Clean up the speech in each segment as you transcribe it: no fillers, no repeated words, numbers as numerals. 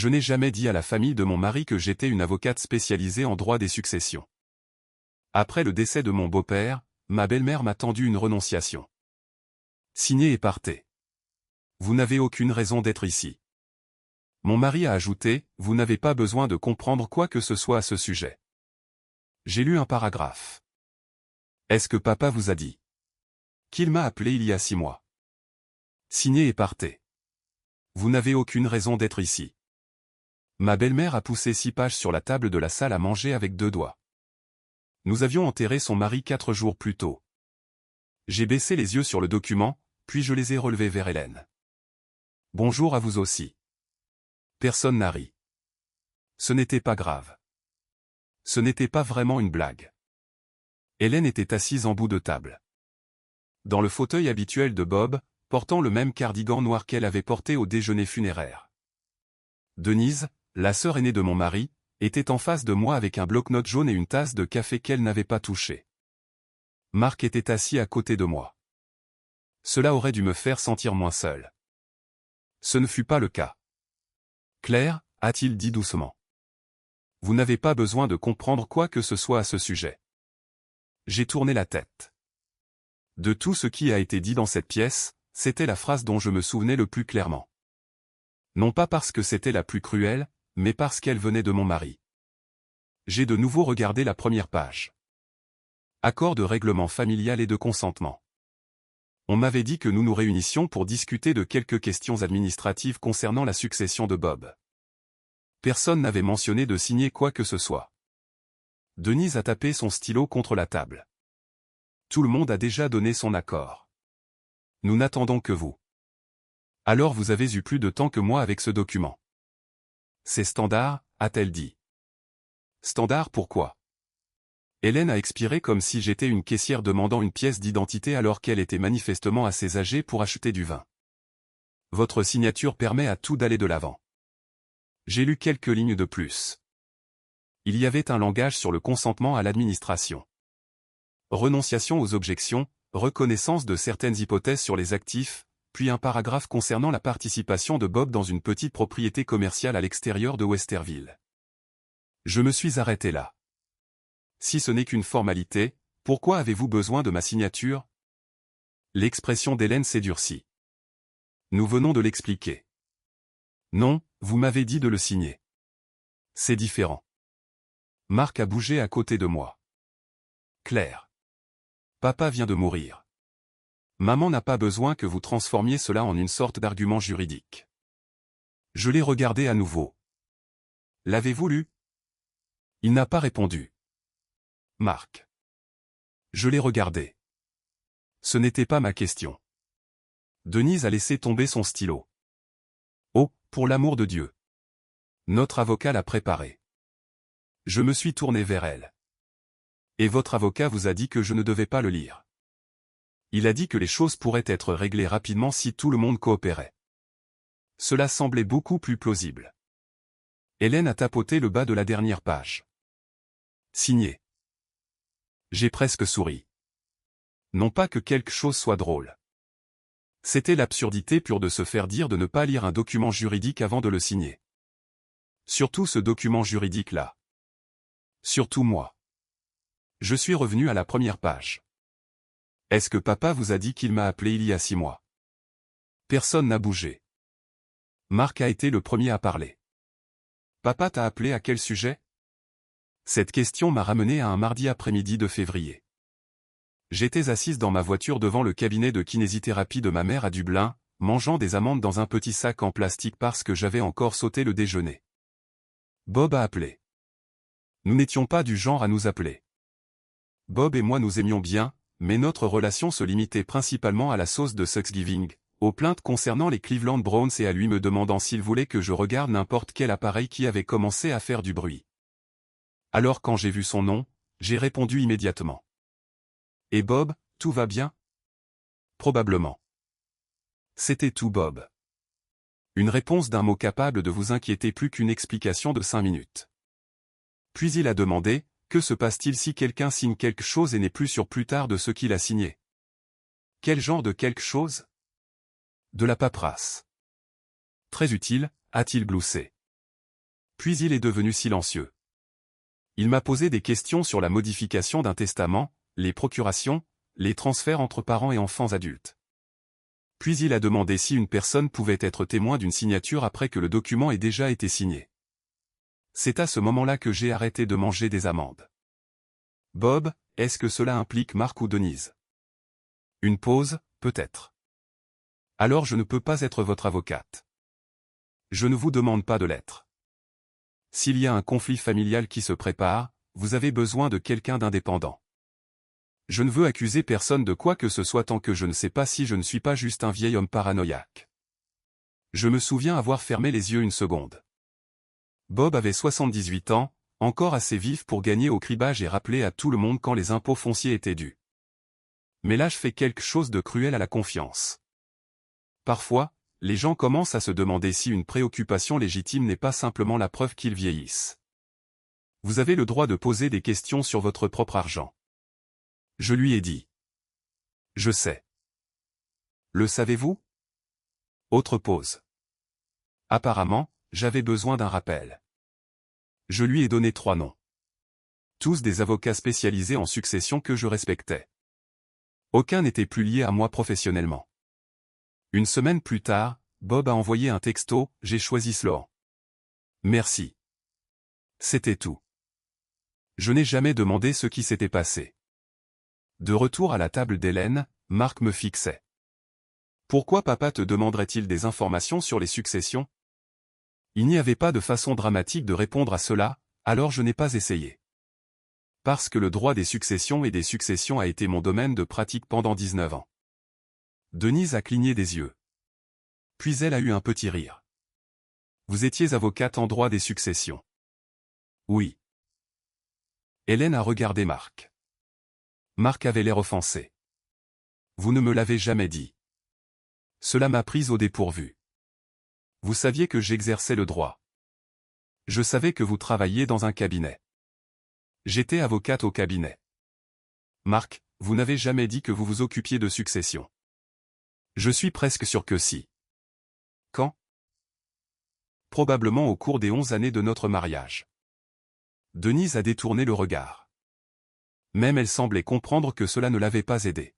Je n'ai jamais dit à la famille de mon mari que j'étais une avocate spécialisée en droit des successions. Après le décès de mon beau-père, ma belle-mère m'a tendu une renonciation. Signez et partez. Vous n'avez aucune raison d'être ici. Mon mari a ajouté, vous n'avez pas besoin de comprendre quoi que ce soit à ce sujet. J'ai lu un paragraphe. Est-ce que papa vous a dit qu'il m'a appelé il y a 6 mois? Signez et partez. Vous n'avez aucune raison d'être ici. Ma belle-mère a poussé 6 pages sur la table de la salle à manger avec 2 doigts. Nous avions enterré son mari 4 jours plus tôt. J'ai baissé les yeux sur le document, puis je les ai relevés vers Hélène. Bonjour à vous aussi. Personne n'a ri. Ce n'était pas grave. Ce n'était pas vraiment une blague. Hélène était assise en bout de table. Dans le fauteuil habituel de Bob, portant le même cardigan noir qu'elle avait porté au déjeuner funéraire. Denise, la sœur aînée de mon mari, était en face de moi avec un bloc-notes jaune et une tasse de café qu'elle n'avait pas touché. Marc était assis à côté de moi. Cela aurait dû me faire sentir moins seul. Ce ne fut pas le cas. Claire, a-t-il dit doucement. Vous n'avez pas besoin de comprendre quoi que ce soit à ce sujet. J'ai tourné la tête. De tout ce qui a été dit dans cette pièce, c'était la phrase dont je me souvenais le plus clairement. Non pas parce que c'était la plus cruelle, mais parce qu'elle venait de mon mari. J'ai de nouveau regardé la première page. Accord de règlement familial et de consentement. On m'avait dit que nous nous réunissions pour discuter de quelques questions administratives concernant la succession de Bob. Personne n'avait mentionné de signer quoi que ce soit. Denise a tapé son stylo contre la table. Tout le monde a déjà donné son accord. Nous n'attendons que vous. Alors vous avez eu plus de temps que moi avec ce document. C'est standard, a-t-elle dit. Standard pourquoi? Hélène a expiré comme si j'étais une caissière demandant une pièce d'identité alors qu'elle était manifestement assez âgée pour acheter du vin. Votre signature permet à tout d'aller de l'avant. J'ai lu quelques lignes de plus. Il y avait un langage sur le consentement à l'administration. Renonciation aux objections, reconnaissance de certaines hypothèses sur les actifs, puis un paragraphe concernant la participation de Bob dans une petite propriété commerciale à l'extérieur de Westerville. Je me suis arrêté là. Si ce n'est qu'une formalité, pourquoi avez-vous besoin de ma signature? L'expression d'Hélène s'est durcie. Nous venons de l'expliquer. Non, vous m'avez dit de le signer. C'est différent. Marc a bougé à côté de moi. Claire. Papa vient de mourir. Maman n'a pas besoin que vous transformiez cela en une sorte d'argument juridique. Je l'ai regardé à nouveau. L'avez-vous lu? Il n'a pas répondu. Marc. Je l'ai regardé. Ce n'était pas ma question. Denise a laissé tomber son stylo. Oh, pour l'amour de Dieu. Notre avocat l'a préparé. Je me suis tourné vers elle. Et votre avocat vous a dit que je ne devais pas le lire. Il a dit que les choses pourraient être réglées rapidement si tout le monde coopérait. Cela semblait beaucoup plus plausible. Hélène a tapoté le bas de la dernière page. Signé. J'ai presque souri. Non pas que quelque chose soit drôle. C'était l'absurdité pure de se faire dire de ne pas lire un document juridique avant de le signer. Surtout ce document juridique-là. Surtout moi. Je suis revenu à la première page. Est-ce que papa vous a dit qu'il m'a appelé il y a 6 mois? Personne n'a bougé. Marc a été le premier à parler. Papa t'a appelé à quel sujet? Cette question m'a ramené à un mardi après-midi de février. J'étais assise dans ma voiture devant le cabinet de kinésithérapie de ma mère à Dublin, mangeant des amandes dans un petit sac en plastique parce que j'avais encore sauté le déjeuner. Bob a appelé. Nous n'étions pas du genre à nous appeler. Bob et moi nous aimions bien, mais notre relation se limitait principalement à la sauce de Thanksgiving, aux plaintes concernant les Cleveland Browns et à lui me demandant s'il voulait que je regarde n'importe quel appareil qui avait commencé à faire du bruit. Alors quand j'ai vu son nom, j'ai répondu immédiatement. Et Bob, tout va bien? Probablement. C'était tout Bob. Une réponse d'un mot capable de vous inquiéter plus qu'une explication de 5 minutes. Puis il a demandé, que se passe-t-il si quelqu'un signe quelque chose et n'est plus sûr plus tard de ce qu'il a signé? Quel genre de quelque chose? De la paperasse. Très utile, a-t-il gloussé. Puis il est devenu silencieux. Il m'a posé des questions sur la modification d'un testament, les procurations, les transferts entre parents et enfants adultes. Puis il a demandé si une personne pouvait être témoin d'une signature après que le document ait déjà été signé. C'est à ce moment-là que j'ai arrêté de manger des amandes. Bob, est-ce que cela implique Marc ou Denise? Une pause, peut-être. Alors je ne peux pas être votre avocate. Je ne vous demande pas de l'être. S'il y a un conflit familial qui se prépare, vous avez besoin de quelqu'un d'indépendant. Je ne veux accuser personne de quoi que ce soit tant que je ne sais pas si je ne suis pas juste un vieil homme paranoïaque. Je me souviens avoir fermé les yeux une seconde. Bob avait 78 ans, encore assez vif pour gagner au cribbage et rappeler à tout le monde quand les impôts fonciers étaient dus. Mais l'âge fait quelque chose de cruel à la confiance. Parfois, les gens commencent à se demander si une préoccupation légitime n'est pas simplement la preuve qu'ils vieillissent. Vous avez le droit de poser des questions sur votre propre argent. Je lui ai dit. Je sais. Le savez-vous? Autre pause. Apparemment, j'avais besoin d'un rappel. Je lui ai donné 3 noms. Tous des avocats spécialisés en succession que je respectais. Aucun n'était plus lié à moi professionnellement. Une semaine plus tard, Bob a envoyé un texto, j'ai choisi Sloan. Merci. C'était tout. Je n'ai jamais demandé ce qui s'était passé. De retour à la table d'Hélène, Marc me fixait. Pourquoi papa te demanderait-il des informations sur les successions? Il n'y avait pas de façon dramatique de répondre à cela, alors je n'ai pas essayé. Parce que le droit des successions et des successions a été mon domaine de pratique pendant 19 ans. Denise a cligné des yeux. Puis elle a eu un petit rire. Vous étiez avocate en droit des successions. Oui. Hélène a regardé Marc. Marc avait l'air offensé. Vous ne me l'avez jamais dit. Cela m'a prise au dépourvu. Vous saviez que j'exerçais le droit. Je savais que vous travailliez dans un cabinet. J'étais avocate au cabinet. Marc, vous n'avez jamais dit que vous vous occupiez de succession. Je suis presque sûr que si. Quand? Probablement au cours des 11 années de notre mariage. Denise a détourné le regard. Même elle semblait comprendre que cela ne l'avait pas aidée.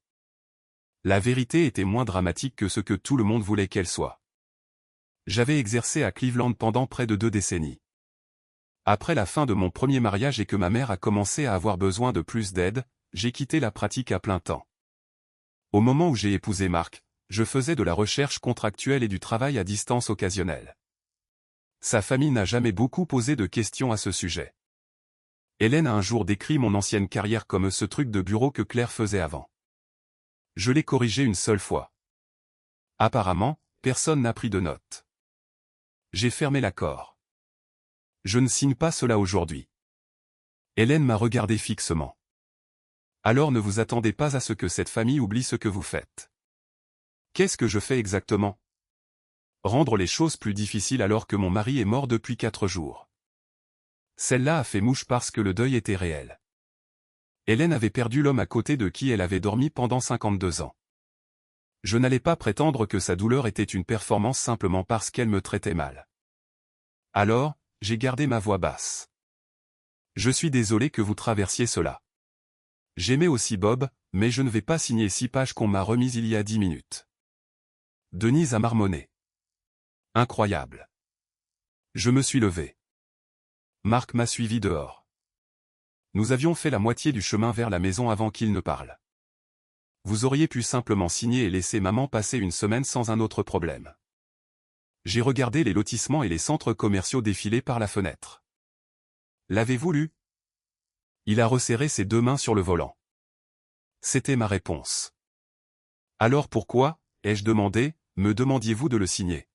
La vérité était moins dramatique que ce que tout le monde voulait qu'elle soit. J'avais exercé à Cleveland pendant près de 2 décennies. Après la fin de mon premier mariage et que ma mère a commencé à avoir besoin de plus d'aide, j'ai quitté la pratique à plein temps. Au moment où j'ai épousé Marc, je faisais de la recherche contractuelle et du travail à distance occasionnel. Sa famille n'a jamais beaucoup posé de questions à ce sujet. Hélène a un jour décrit mon ancienne carrière comme ce truc de bureau que Claire faisait avant. Je l'ai corrigé une seule fois. Apparemment, personne n'a pris de notes. J'ai fermé l'accord. Je ne signe pas cela aujourd'hui. Hélène m'a regardé fixement. Alors ne vous attendez pas à ce que cette famille oublie ce que vous faites. Qu'est-ce que je fais exactement? Rendre les choses plus difficiles alors que mon mari est mort depuis 4 jours. Celle-là a fait mouche parce que le deuil était réel. Hélène avait perdu l'homme à côté de qui elle avait dormi pendant 52 ans. Je n'allais pas prétendre que sa douleur était une performance simplement parce qu'elle me traitait mal. Alors, j'ai gardé ma voix basse. Je suis désolé que vous traversiez cela. J'aimais aussi Bob, mais je ne vais pas signer 6 pages qu'on m'a remises il y a 10 minutes. Denise a marmonné. Incroyable. Je me suis levé. Marc m'a suivi dehors. Nous avions fait la moitié du chemin vers la maison avant qu'il ne parle. Vous auriez pu simplement signer et laisser maman passer une semaine sans un autre problème. J'ai regardé les lotissements et les centres commerciaux défiler par la fenêtre. L'avez-vous lu? Il a resserré ses 2 mains sur le volant. C'était ma réponse. Alors pourquoi, ai-je demandé, me demandiez-vous de le signer?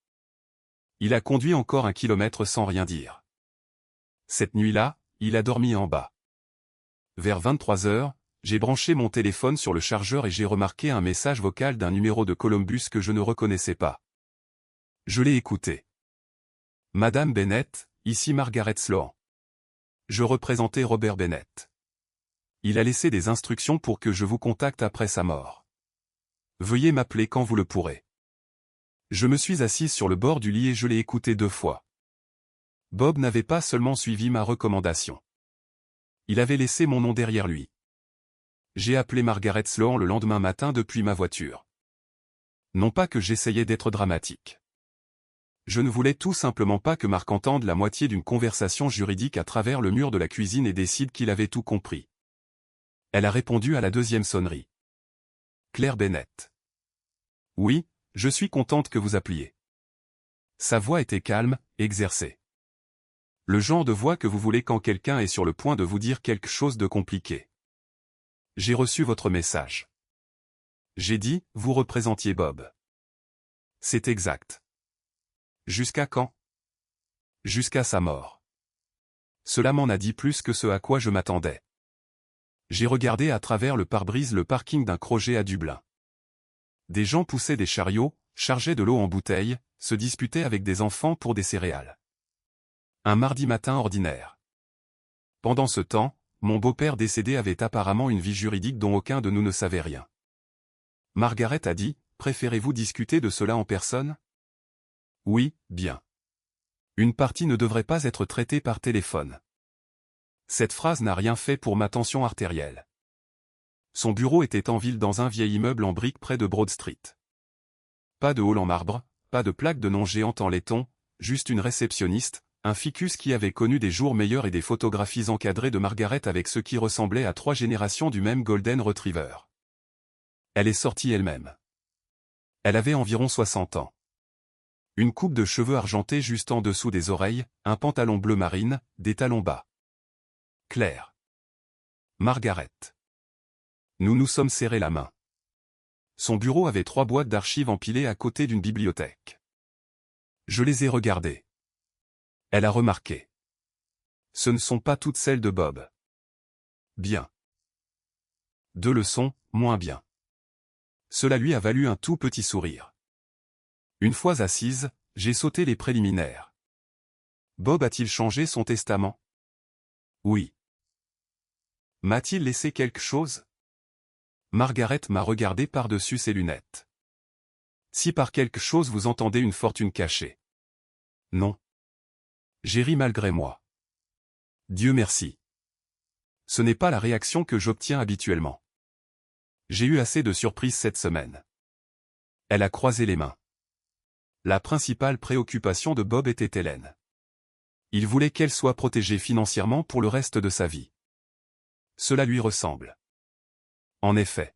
Il a conduit encore 1 kilomètre sans rien dire. Cette nuit-là, il a dormi en bas. Vers 23 heures, j'ai branché mon téléphone sur le chargeur et j'ai remarqué un message vocal d'un numéro de Columbus que je ne reconnaissais pas. Je l'ai écouté. Madame Bennett, ici Margaret Sloan. Je représentais Robert Bennett. Il a laissé des instructions pour que je vous contacte après sa mort. Veuillez m'appeler quand vous le pourrez. Je me suis assise sur le bord du lit et je l'ai écouté 2 fois. Bob n'avait pas seulement suivi ma recommandation. Il avait laissé mon nom derrière lui. J'ai appelé Margaret Sloan le lendemain matin depuis ma voiture. Non pas que j'essayais d'être dramatique. Je ne voulais tout simplement pas que Marc entende la moitié d'une conversation juridique à travers le mur de la cuisine et décide qu'il avait tout compris. Elle a répondu à la deuxième sonnerie. Claire Bennett. Oui, je suis contente que vous appeliez. Sa voix était calme, exercée. Le genre de voix que vous voulez quand quelqu'un est sur le point de vous dire quelque chose de compliqué. J'ai reçu votre message. J'ai dit, vous représentiez Bob. C'est exact. Jusqu'à quand? Jusqu'à sa mort. Cela m'en a dit plus que ce à quoi je m'attendais. J'ai regardé à travers le pare-brise le parking d'un crochet à Dublin. Des gens poussaient des chariots, chargeaient de l'eau en bouteilles, se disputaient avec des enfants pour des céréales. Un mardi matin ordinaire. Pendant ce temps, mon beau-père décédé avait apparemment une vie juridique dont aucun de nous ne savait rien. Margaret a dit, préférez-vous discuter de cela en personne? Oui, bien. Une partie ne devrait pas être traitée par téléphone. Cette phrase n'a rien fait pour ma tension artérielle. Son bureau était en ville dans un vieil immeuble en briques près de Broad Street. Pas de hall en marbre, pas de plaque de nom géante en laiton, juste une réceptionniste, un ficus qui avait connu des jours meilleurs et des photographies encadrées de Margaret avec ce qui ressemblait à 3 générations du même Golden Retriever. Elle est sortie elle-même. Elle avait environ 60 ans. Une coupe de cheveux argentés juste en dessous des oreilles, un pantalon bleu marine, des talons bas. Claire. Margaret. Nous nous sommes serrés la main. Son bureau avait 3 boîtes d'archives empilées à côté d'une bibliothèque. Je les ai regardées. Elle a remarqué. Ce ne sont pas toutes celles de Bob. Bien. 2 leçons, moins bien. Cela lui a valu un tout petit sourire. Une fois assise, j'ai sauté les préliminaires. Bob a-t-il changé son testament? Oui. M'a-t-il laissé quelque chose? Margaret m'a regardé par-dessus ses lunettes. Si par quelque chose vous entendez une fortune cachée. Non. J'ai ri malgré moi. Dieu merci. Ce n'est pas la réaction que j'obtiens habituellement. J'ai eu assez de surprises cette semaine. Elle a croisé les mains. La principale préoccupation de Bob était Hélène. Il voulait qu'elle soit protégée financièrement pour le reste de sa vie. Cela lui ressemble. En effet.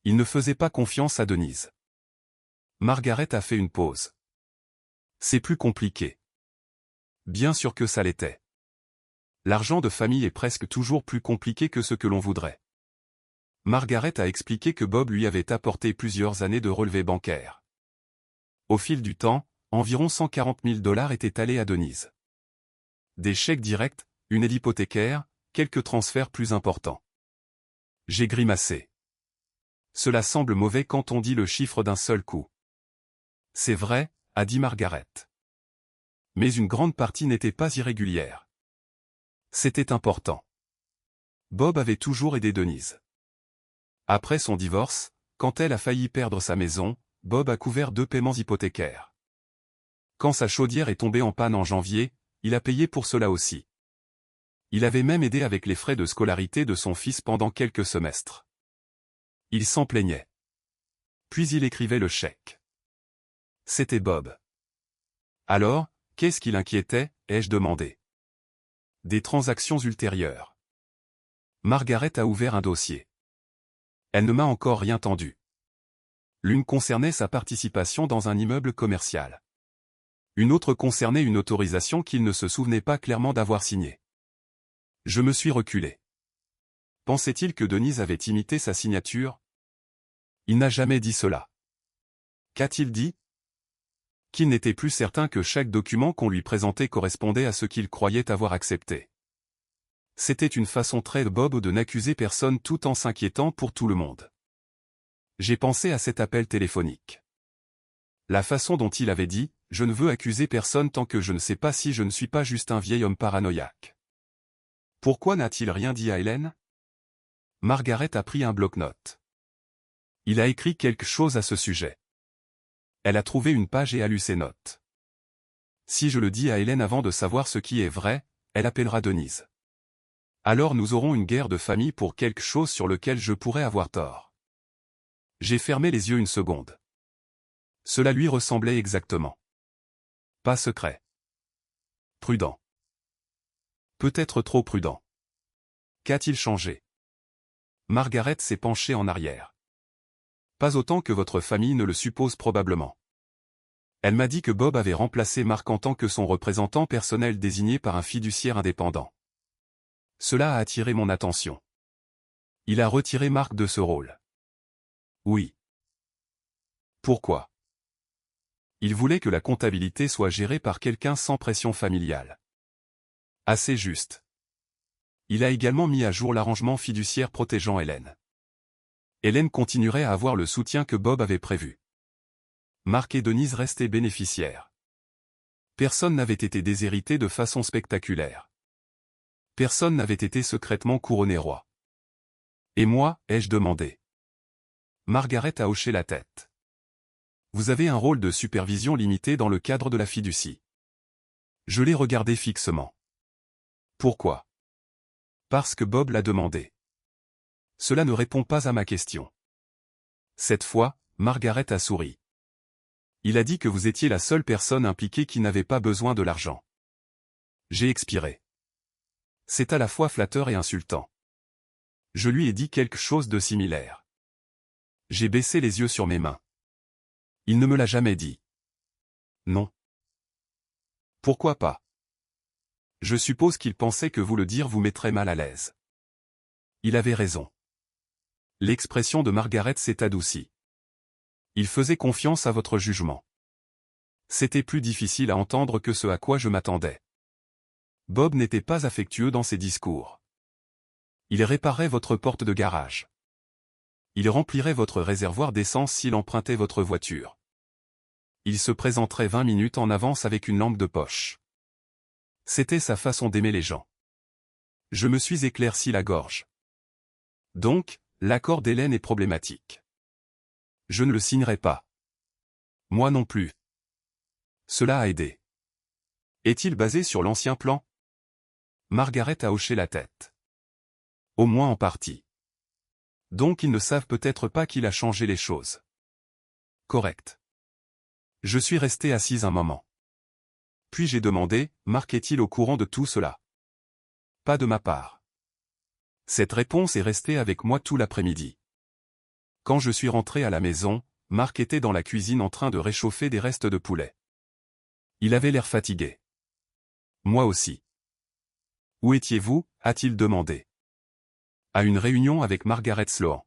Il ne faisait pas confiance à Denise. Margaret a fait une pause. C'est plus compliqué. Bien sûr que ça l'était. L'argent de famille est presque toujours plus compliqué que ce que l'on voudrait. Margaret a expliqué que Bob lui avait apporté plusieurs années de relevés bancaires. Au fil du temps, environ 140 000 $ étaient allés à Denise. Des chèques directs, une aide hypothécaire, quelques transferts plus importants. J'ai grimacé. Cela semble mauvais quand on dit le chiffre d'un seul coup. C'est vrai, a dit Margaret. Mais une grande partie n'était pas irrégulière. C'était important. Bob avait toujours aidé Denise. Après son divorce, quand elle a failli perdre sa maison, Bob a couvert 2 paiements hypothécaires. Quand sa chaudière est tombée en panne en janvier, il a payé pour cela aussi. Il avait même aidé avec les frais de scolarité de son fils pendant quelques semestres. Il s'en plaignait. Puis il écrivait le chèque. C'était Bob. Alors, qu'est-ce qui l'inquiétait, ai-je demandé. Des transactions ultérieures. Margaret a ouvert un dossier. Elle ne m'a encore rien tendu. L'une concernait sa participation dans un immeuble commercial. Une autre concernait une autorisation qu'il ne se souvenait pas clairement d'avoir signée. Je me suis reculé. Pensait-il que Denise avait imité sa signature? Il n'a jamais dit cela. Qu'a-t-il dit? Qu'il n'était plus certain que chaque document qu'on lui présentait correspondait à ce qu'il croyait avoir accepté. C'était une façon très Bob de n'accuser personne tout en s'inquiétant pour tout le monde. J'ai pensé à cet appel téléphonique. La façon dont il avait dit « Je ne veux accuser personne tant que je ne sais pas si je ne suis pas juste un vieil homme paranoïaque ». Pourquoi n'a-t-il rien dit à Hélène? Margaret a pris un bloc-notes. Il a écrit quelque chose à ce sujet. Elle a trouvé une page et a lu ses notes. Si je le dis à Hélène avant de savoir ce qui est vrai, elle appellera Denise. Alors nous aurons une guerre de famille pour quelque chose sur lequel je pourrais avoir tort. J'ai fermé les yeux une seconde. Cela lui ressemblait exactement. Pas secret. Prudent. Peut-être trop prudent. Qu'a-t-il changé? Margaret s'est penchée en arrière. Pas autant que votre famille ne le suppose probablement. Elle m'a dit que Bob avait remplacé Mark en tant que son représentant personnel désigné par un fiduciaire indépendant. Cela a attiré mon attention. Il a retiré Mark de ce rôle. Oui. Pourquoi? Il voulait que la comptabilité soit gérée par quelqu'un sans pression familiale. Assez juste. Il a également mis à jour l'arrangement fiduciaire protégeant Hélène. Hélène continuerait à avoir le soutien que Bob avait prévu. Mark et Denise restaient bénéficiaires. Personne n'avait été déshérité de façon spectaculaire. Personne n'avait été secrètement couronné roi. Et moi, ai-je demandé? Margaret a hoché la tête. Vous avez un rôle de supervision limité dans le cadre de la fiducie. Je l'ai regardé fixement. Pourquoi? Parce que Bob l'a demandé. Cela ne répond pas à ma question. Cette fois, Margaret a souri. Il a dit que vous étiez la seule personne impliquée qui n'avait pas besoin de l'argent. J'ai expiré. C'est à la fois flatteur et insultant. Je lui ai dit quelque chose de similaire. J'ai baissé les yeux sur mes mains. Il ne me l'a jamais dit. Non. Pourquoi pas? Je suppose qu'il pensait que vous le dire vous mettrait mal à l'aise. Il avait raison. L'expression de Margaret s'est adoucie. Il faisait confiance à votre jugement. C'était plus difficile à entendre que ce à quoi je m'attendais. Bob n'était pas affectueux dans ses discours. Il réparerait votre porte de garage. Il remplirait votre réservoir d'essence s'il empruntait votre voiture. Il se présenterait 20 minutes en avance avec une lampe de poche. C'était sa façon d'aimer les gens. Je me suis éclairci la gorge. Donc, l'accord d'Hélène est problématique. Je ne le signerai pas. Moi non plus. Cela a aidé. Est-il basé sur l'ancien plan? Margaret a hoché la tête. Au moins en partie. Donc ils ne savent peut-être pas qu'il a changé les choses. Correct. Je suis resté assise un moment. Puis j'ai demandé, Mark est-il au courant de tout cela? Pas de ma part. Cette réponse est restée avec moi tout l'après-midi. Quand je suis rentré à la maison, Mark était dans la cuisine en train de réchauffer des restes de poulet. Il avait l'air fatigué. Moi aussi. Où étiez-vous? A-t-il demandé. À une réunion avec Margaret Sloan.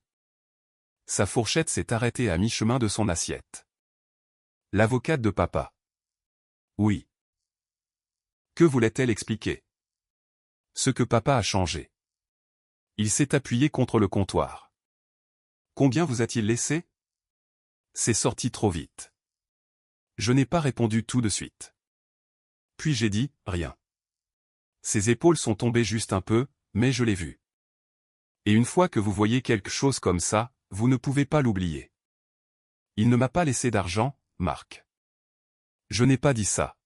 Sa fourchette s'est arrêtée à mi-chemin de son assiette. L'avocate de papa. Oui. Que voulait-elle expliquer? Ce que papa a changé. Il s'est appuyé contre le comptoir. Combien vous a-t-il laissé? C'est sorti trop vite. Je n'ai pas répondu tout de suite. Puis j'ai dit, rien. Ses épaules sont tombées juste un peu, mais je l'ai vu. Et une fois que vous voyez quelque chose comme ça, vous ne pouvez pas l'oublier. Il ne m'a pas laissé d'argent, Mark. Je n'ai pas dit ça.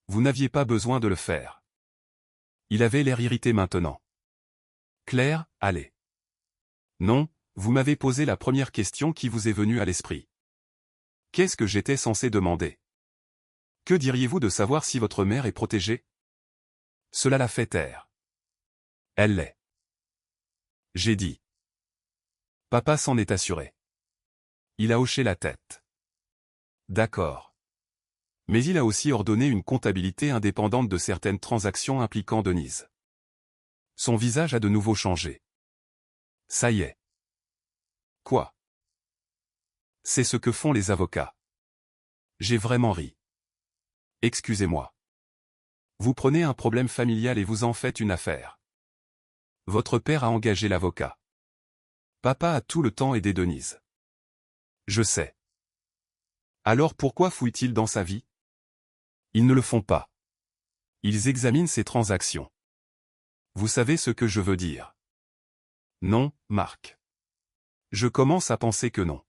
Vous n'aviez pas besoin de le faire. Il avait l'air irrité maintenant. Claire, allez. Non, vous m'avez posé la première question qui vous est venue à l'esprit. Qu'est-ce que j'étais censé demander? Que diriez-vous de savoir si votre mère est protégée? Cela l'a fait taire. Elle l'est. J'ai dit. Papa s'en est assuré. Il a hoché la tête. D'accord. Mais il a aussi ordonné une comptabilité indépendante de certaines transactions impliquant Denise. Son visage a de nouveau changé. Ça y est. Quoi? C'est ce que font les avocats. J'ai vraiment ri. Excusez-moi. Vous prenez un problème familial et vous en faites une affaire. Votre père a engagé l'avocat. Papa a tout le temps aidé Denise. Je sais. Alors pourquoi fouille-t-il dans sa vie? Ils ne le font pas. Ils examinent ses transactions. Vous savez ce que je veux dire? Non, Mark. Je commence à penser que non.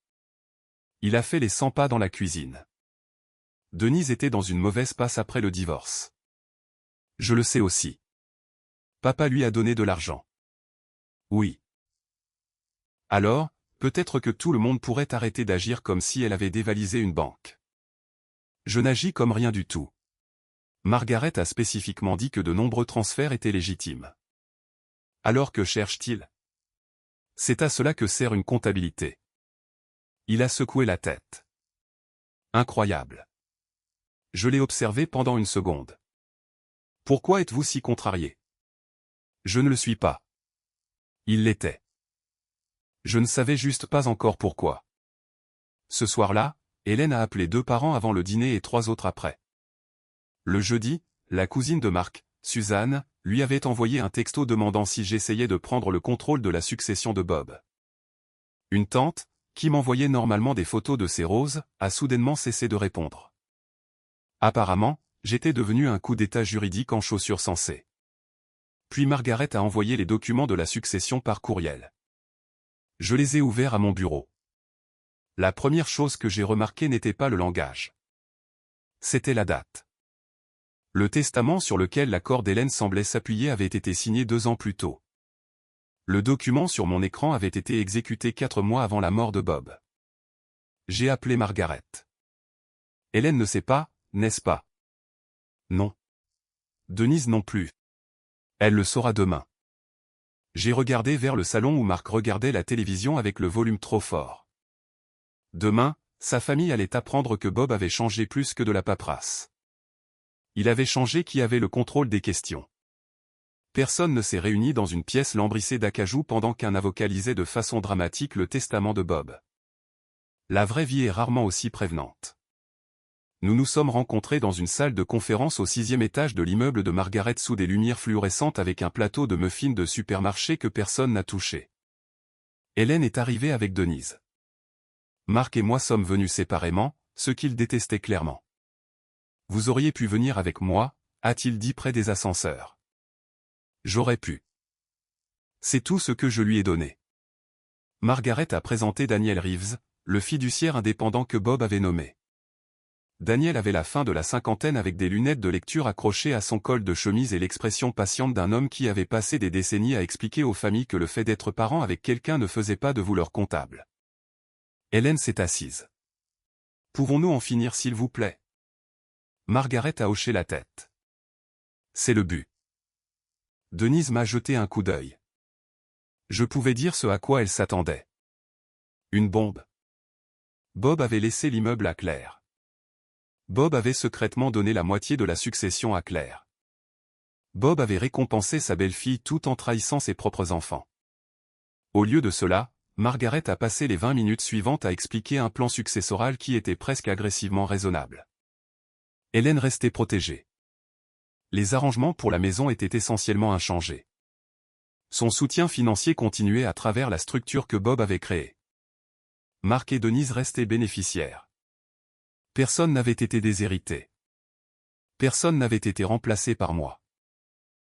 Il a fait les 100 pas dans la cuisine. Denise était dans une mauvaise passe après le divorce. Je le sais aussi. Papa lui a donné de l'argent. Oui. Alors, peut-être que tout le monde pourrait arrêter d'agir comme si elle avait dévalisé une banque. Je n'agis comme rien du tout. Margaret a spécifiquement dit que de nombreux transferts étaient légitimes. Alors que cherche-t-il? C'est à cela que sert une comptabilité. Il a secoué la tête. Incroyable. Je l'ai observé pendant une seconde. Pourquoi êtes-vous si contrarié? Je ne le suis pas. Il l'était. Je ne savais juste pas encore pourquoi. Ce soir-là, Hélène a appelé 2 parents avant le dîner et 3 autres après. Le jeudi, la cousine de Marc, Suzanne, lui avait envoyé un texto demandant si j'essayais de prendre le contrôle de la succession de Bob. Une tante, qui m'envoyait normalement des photos de ses roses, a soudainement cessé de répondre. Apparemment, j'étais devenu un coup d'état juridique en chaussures sensées. Puis Margaret a envoyé les documents de la succession par courriel. Je les ai ouverts à mon bureau. La première chose que j'ai remarquée n'était pas le langage. C'était la date. Le testament sur lequel l'accord d'Hélène semblait s'appuyer avait été signé 2 ans plus tôt. Le document sur mon écran avait été exécuté 4 mois avant la mort de Bob. J'ai appelé Margaret. Hélène ne sait pas, n'est-ce pas? Non. Denise non plus. Elle le saura demain. J'ai regardé vers le salon où Marc regardait la télévision avec le volume trop fort. Demain, sa famille allait apprendre que Bob avait changé plus que de la paperasse. Il avait changé qui avait le contrôle des questions. Personne ne s'est réuni dans une pièce lambrissée d'acajou pendant qu'un avocat lisait de façon dramatique le testament de Bob. La vraie vie est rarement aussi prévenante. Nous nous sommes rencontrés dans une salle de conférence au 6e étage de l'immeuble de Margaret sous des lumières fluorescentes avec un plateau de muffins de supermarché que personne n'a touché. Hélène est arrivée avec Denise. Marc et moi sommes venus séparément, ce qu'il détestait clairement. « Vous auriez pu venir avec moi » a-t-il dit près des ascenseurs. J'aurais pu. C'est tout ce que je lui ai donné. Margaret a présenté Daniel Reeves, le fiduciaire indépendant que Bob avait nommé. Daniel avait la fin de la cinquantaine avec des lunettes de lecture accrochées à son col de chemise et l'expression patiente d'un homme qui avait passé des décennies à expliquer aux familles que le fait d'être parent avec quelqu'un ne faisait pas de vous leur comptable. Hélène s'est assise. « Pouvons-nous en finir s'il vous plaît ?» Margaret a hoché la tête. C'est le but. Denise m'a jeté un coup d'œil. Je pouvais dire ce à quoi elle s'attendait. Une bombe. Bob avait laissé l'immeuble à Claire. Bob avait secrètement donné la moitié de la succession à Claire. Bob avait récompensé sa belle-fille tout en trahissant ses propres enfants. Au lieu de cela, Margaret a passé les 20 minutes suivantes à expliquer un plan successoral qui était presque agressivement raisonnable. Hélène restait protégée. Les arrangements pour la maison étaient essentiellement inchangés. Son soutien financier continuait à travers la structure que Bob avait créée. Marc et Denise restaient bénéficiaires. Personne n'avait été déshérité. Personne n'avait été remplacé par moi.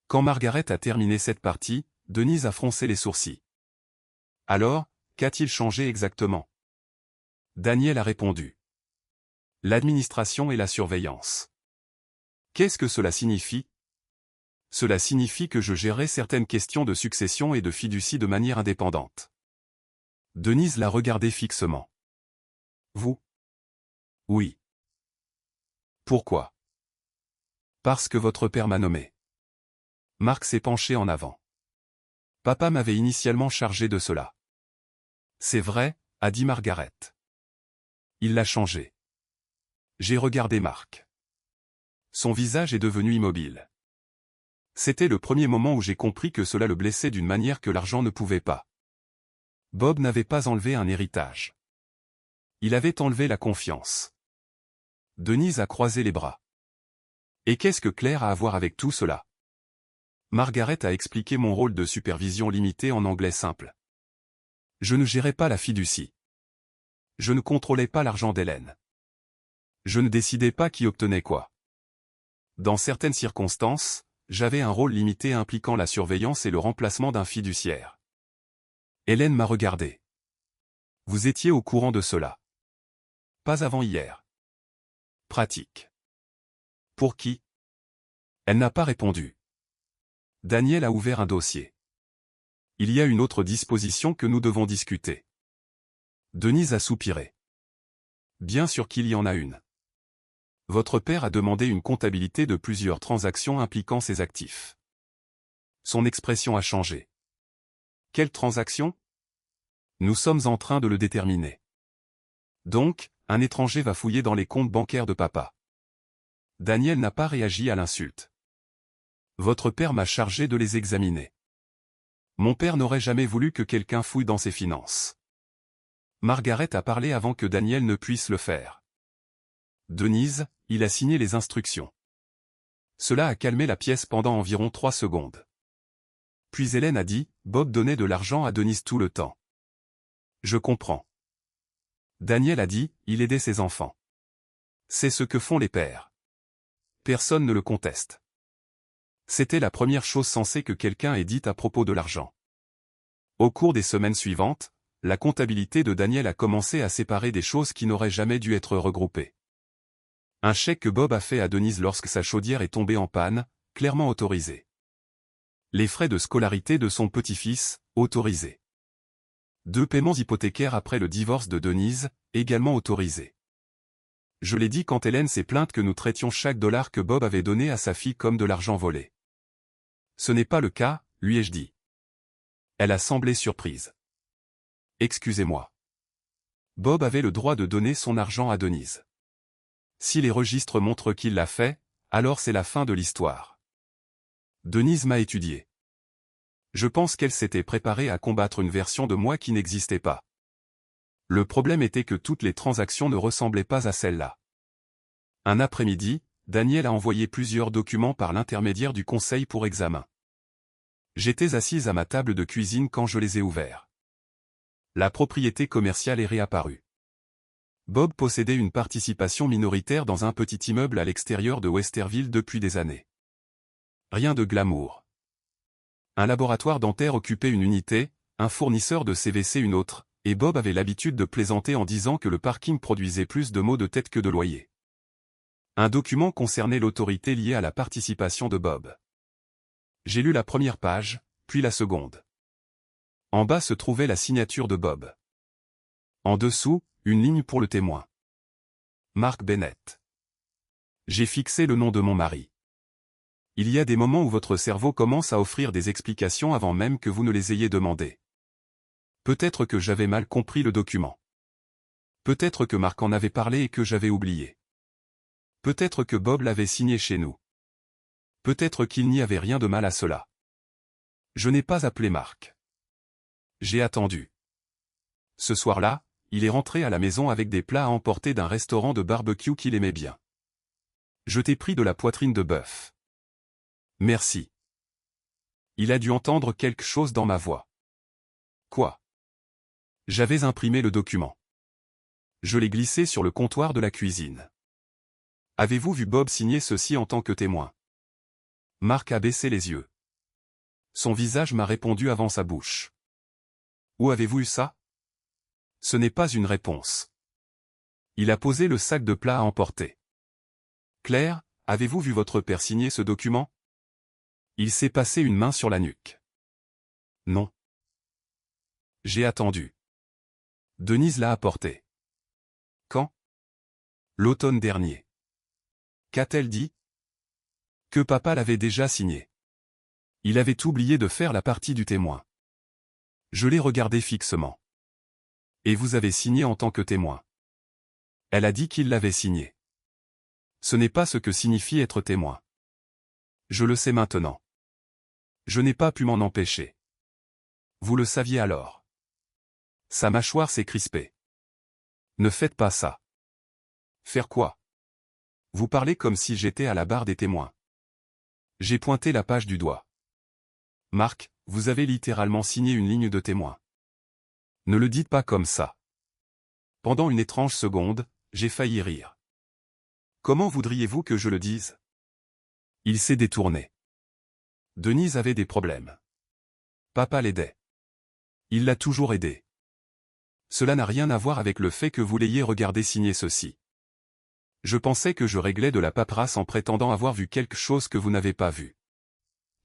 Quand Margaret a terminé cette partie, Denise a froncé les sourcils. Alors, qu'a-t-il changé exactement? Daniel a répondu. L'administration et la surveillance. Qu'est-ce que cela signifie? Cela signifie que je gérerai certaines questions de succession et de fiducie de manière indépendante. Denise l'a regardé fixement. Vous? Oui. Pourquoi? Parce que votre père m'a nommé. Marc s'est penché en avant. Papa m'avait initialement chargé de cela. C'est vrai, a dit Margaret. Il l'a changé. J'ai regardé Marc. Son visage est devenu immobile. C'était le premier moment où j'ai compris que cela le blessait d'une manière que l'argent ne pouvait pas. Bob n'avait pas enlevé un héritage. Il avait enlevé la confiance. Denise a croisé les bras. Et qu'est-ce que Claire a à voir avec tout cela? Margaret a expliqué mon rôle de supervision limité en anglais simple. Je ne gérais pas la fiducie. Je ne contrôlais pas l'argent d'Hélène. Je ne décidais pas qui obtenait quoi. Dans certaines circonstances, j'avais un rôle limité impliquant la surveillance et le remplacement d'un fiduciaire. Hélène m'a regardé. Vous étiez au courant de cela. Pas avant hier. Pratique. Pour qui? Elle n'a pas répondu. Daniel a ouvert un dossier. Il y a une autre disposition que nous devons discuter. Denise a soupiré. Bien sûr qu'il y en a une. Votre père a demandé une comptabilité de plusieurs transactions impliquant ses actifs. Son expression a changé. Quelle transaction? Nous sommes en train de le déterminer. Donc, un étranger va fouiller dans les comptes bancaires de papa. Daniel n'a pas réagi à l'insulte. Votre père m'a chargé de les examiner. Mon père n'aurait jamais voulu que quelqu'un fouille dans ses finances. Margaret a parlé avant que Daniel ne puisse le faire. Denise, il a signé les instructions. Cela a calmé la pièce pendant environ 3 secondes. Puis Hélène a dit, Bob donnait de l'argent à Denise tout le temps. Je comprends. Daniel a dit, il aidait ses enfants. C'est ce que font les pères. Personne ne le conteste. C'était la première chose sensée que quelqu'un ait dite à propos de l'argent. Au cours des semaines suivantes, la comptabilité de Daniel a commencé à séparer des choses qui n'auraient jamais dû être regroupées. Un chèque que Bob a fait à Denise lorsque sa chaudière est tombée en panne, clairement autorisé. Les frais de scolarité de son petit-fils, autorisés. 2 paiements hypothécaires après le divorce de Denise, également autorisés. Je l'ai dit quand Hélène s'est plainte que nous traitions chaque dollar que Bob avait donné à sa fille comme de l'argent volé. Ce n'est pas le cas, lui ai-je dit. Elle a semblé surprise. Excusez-moi. Bob avait le droit de donner son argent à Denise. Si les registres montrent qu'il l'a fait, alors c'est la fin de l'histoire. Denise m'a étudié. Je pense qu'elle s'était préparée à combattre une version de moi qui n'existait pas. Le problème était que toutes les transactions ne ressemblaient pas à celle-là. Un après-midi, Daniel a envoyé plusieurs documents par l'intermédiaire du conseil pour examen. J'étais assise à ma table de cuisine quand je les ai ouverts. La propriété commerciale est réapparue. Bob possédait une participation minoritaire dans un petit immeuble à l'extérieur de Westerville depuis des années. Rien de glamour. Un laboratoire dentaire occupait une unité, un fournisseur de CVC une autre, et Bob avait l'habitude de plaisanter en disant que le parking produisait plus de maux de tête que de loyers. Un document concernait l'autorité liée à la participation de Bob. J'ai lu la première page, puis la seconde. En bas se trouvait la signature de Bob. En dessous, une ligne pour le témoin. Mark Bennett. J'ai fixé le nom de mon mari. Il y a des moments où votre cerveau commence à offrir des explications avant même que vous ne les ayez demandées. Peut-être que j'avais mal compris le document. Peut-être que Mark en avait parlé et que j'avais oublié. Peut-être que Bob l'avait signé chez nous. Peut-être qu'il n'y avait rien de mal à cela. Je n'ai pas appelé Mark. J'ai attendu. Ce soir-là, il est rentré à la maison avec des plats à emporter d'un restaurant de barbecue qu'il aimait bien. Je t'ai pris de la poitrine de bœuf. Merci. Il a dû entendre quelque chose dans ma voix. Quoi? J'avais imprimé le document. Je l'ai glissé sur le comptoir de la cuisine. Avez-vous vu Bob signer ceci en tant que témoin? Mark a baissé les yeux. Son visage m'a répondu avant sa bouche. Où avez-vous eu ça? Ce n'est pas une réponse. Il a posé le sac de plats à emporter. Claire, avez-vous vu votre père signer ce document? Il s'est passé une main sur la nuque. Non. J'ai attendu. Denise l'a apporté. Quand? L'automne dernier. Qu'a-t-elle dit? Que papa l'avait déjà signé. Il avait oublié de faire la partie du témoin. Je l'ai regardé fixement. Et vous avez signé en tant que témoin. Elle a dit qu'il l'avait signé. Ce n'est pas ce que signifie être témoin. Je le sais maintenant. Je n'ai pas pu m'en empêcher. Vous le saviez alors. Sa mâchoire s'est crispée. Ne faites pas ça. Faire quoi? Vous parlez comme si j'étais à la barre des témoins. J'ai pointé la page du doigt. Mark, vous avez littéralement signé une ligne de témoin. Ne le dites pas comme ça. Pendant une étrange seconde, j'ai failli rire. Comment voudriez-vous que je le dise? Il s'est détourné. Denise avait des problèmes. Papa l'aidait. Il l'a toujours aidé. Cela n'a rien à voir avec le fait que vous l'ayez regardé signer ceci. Je pensais que je réglais de la paperasse en prétendant avoir vu quelque chose que vous n'avez pas vu.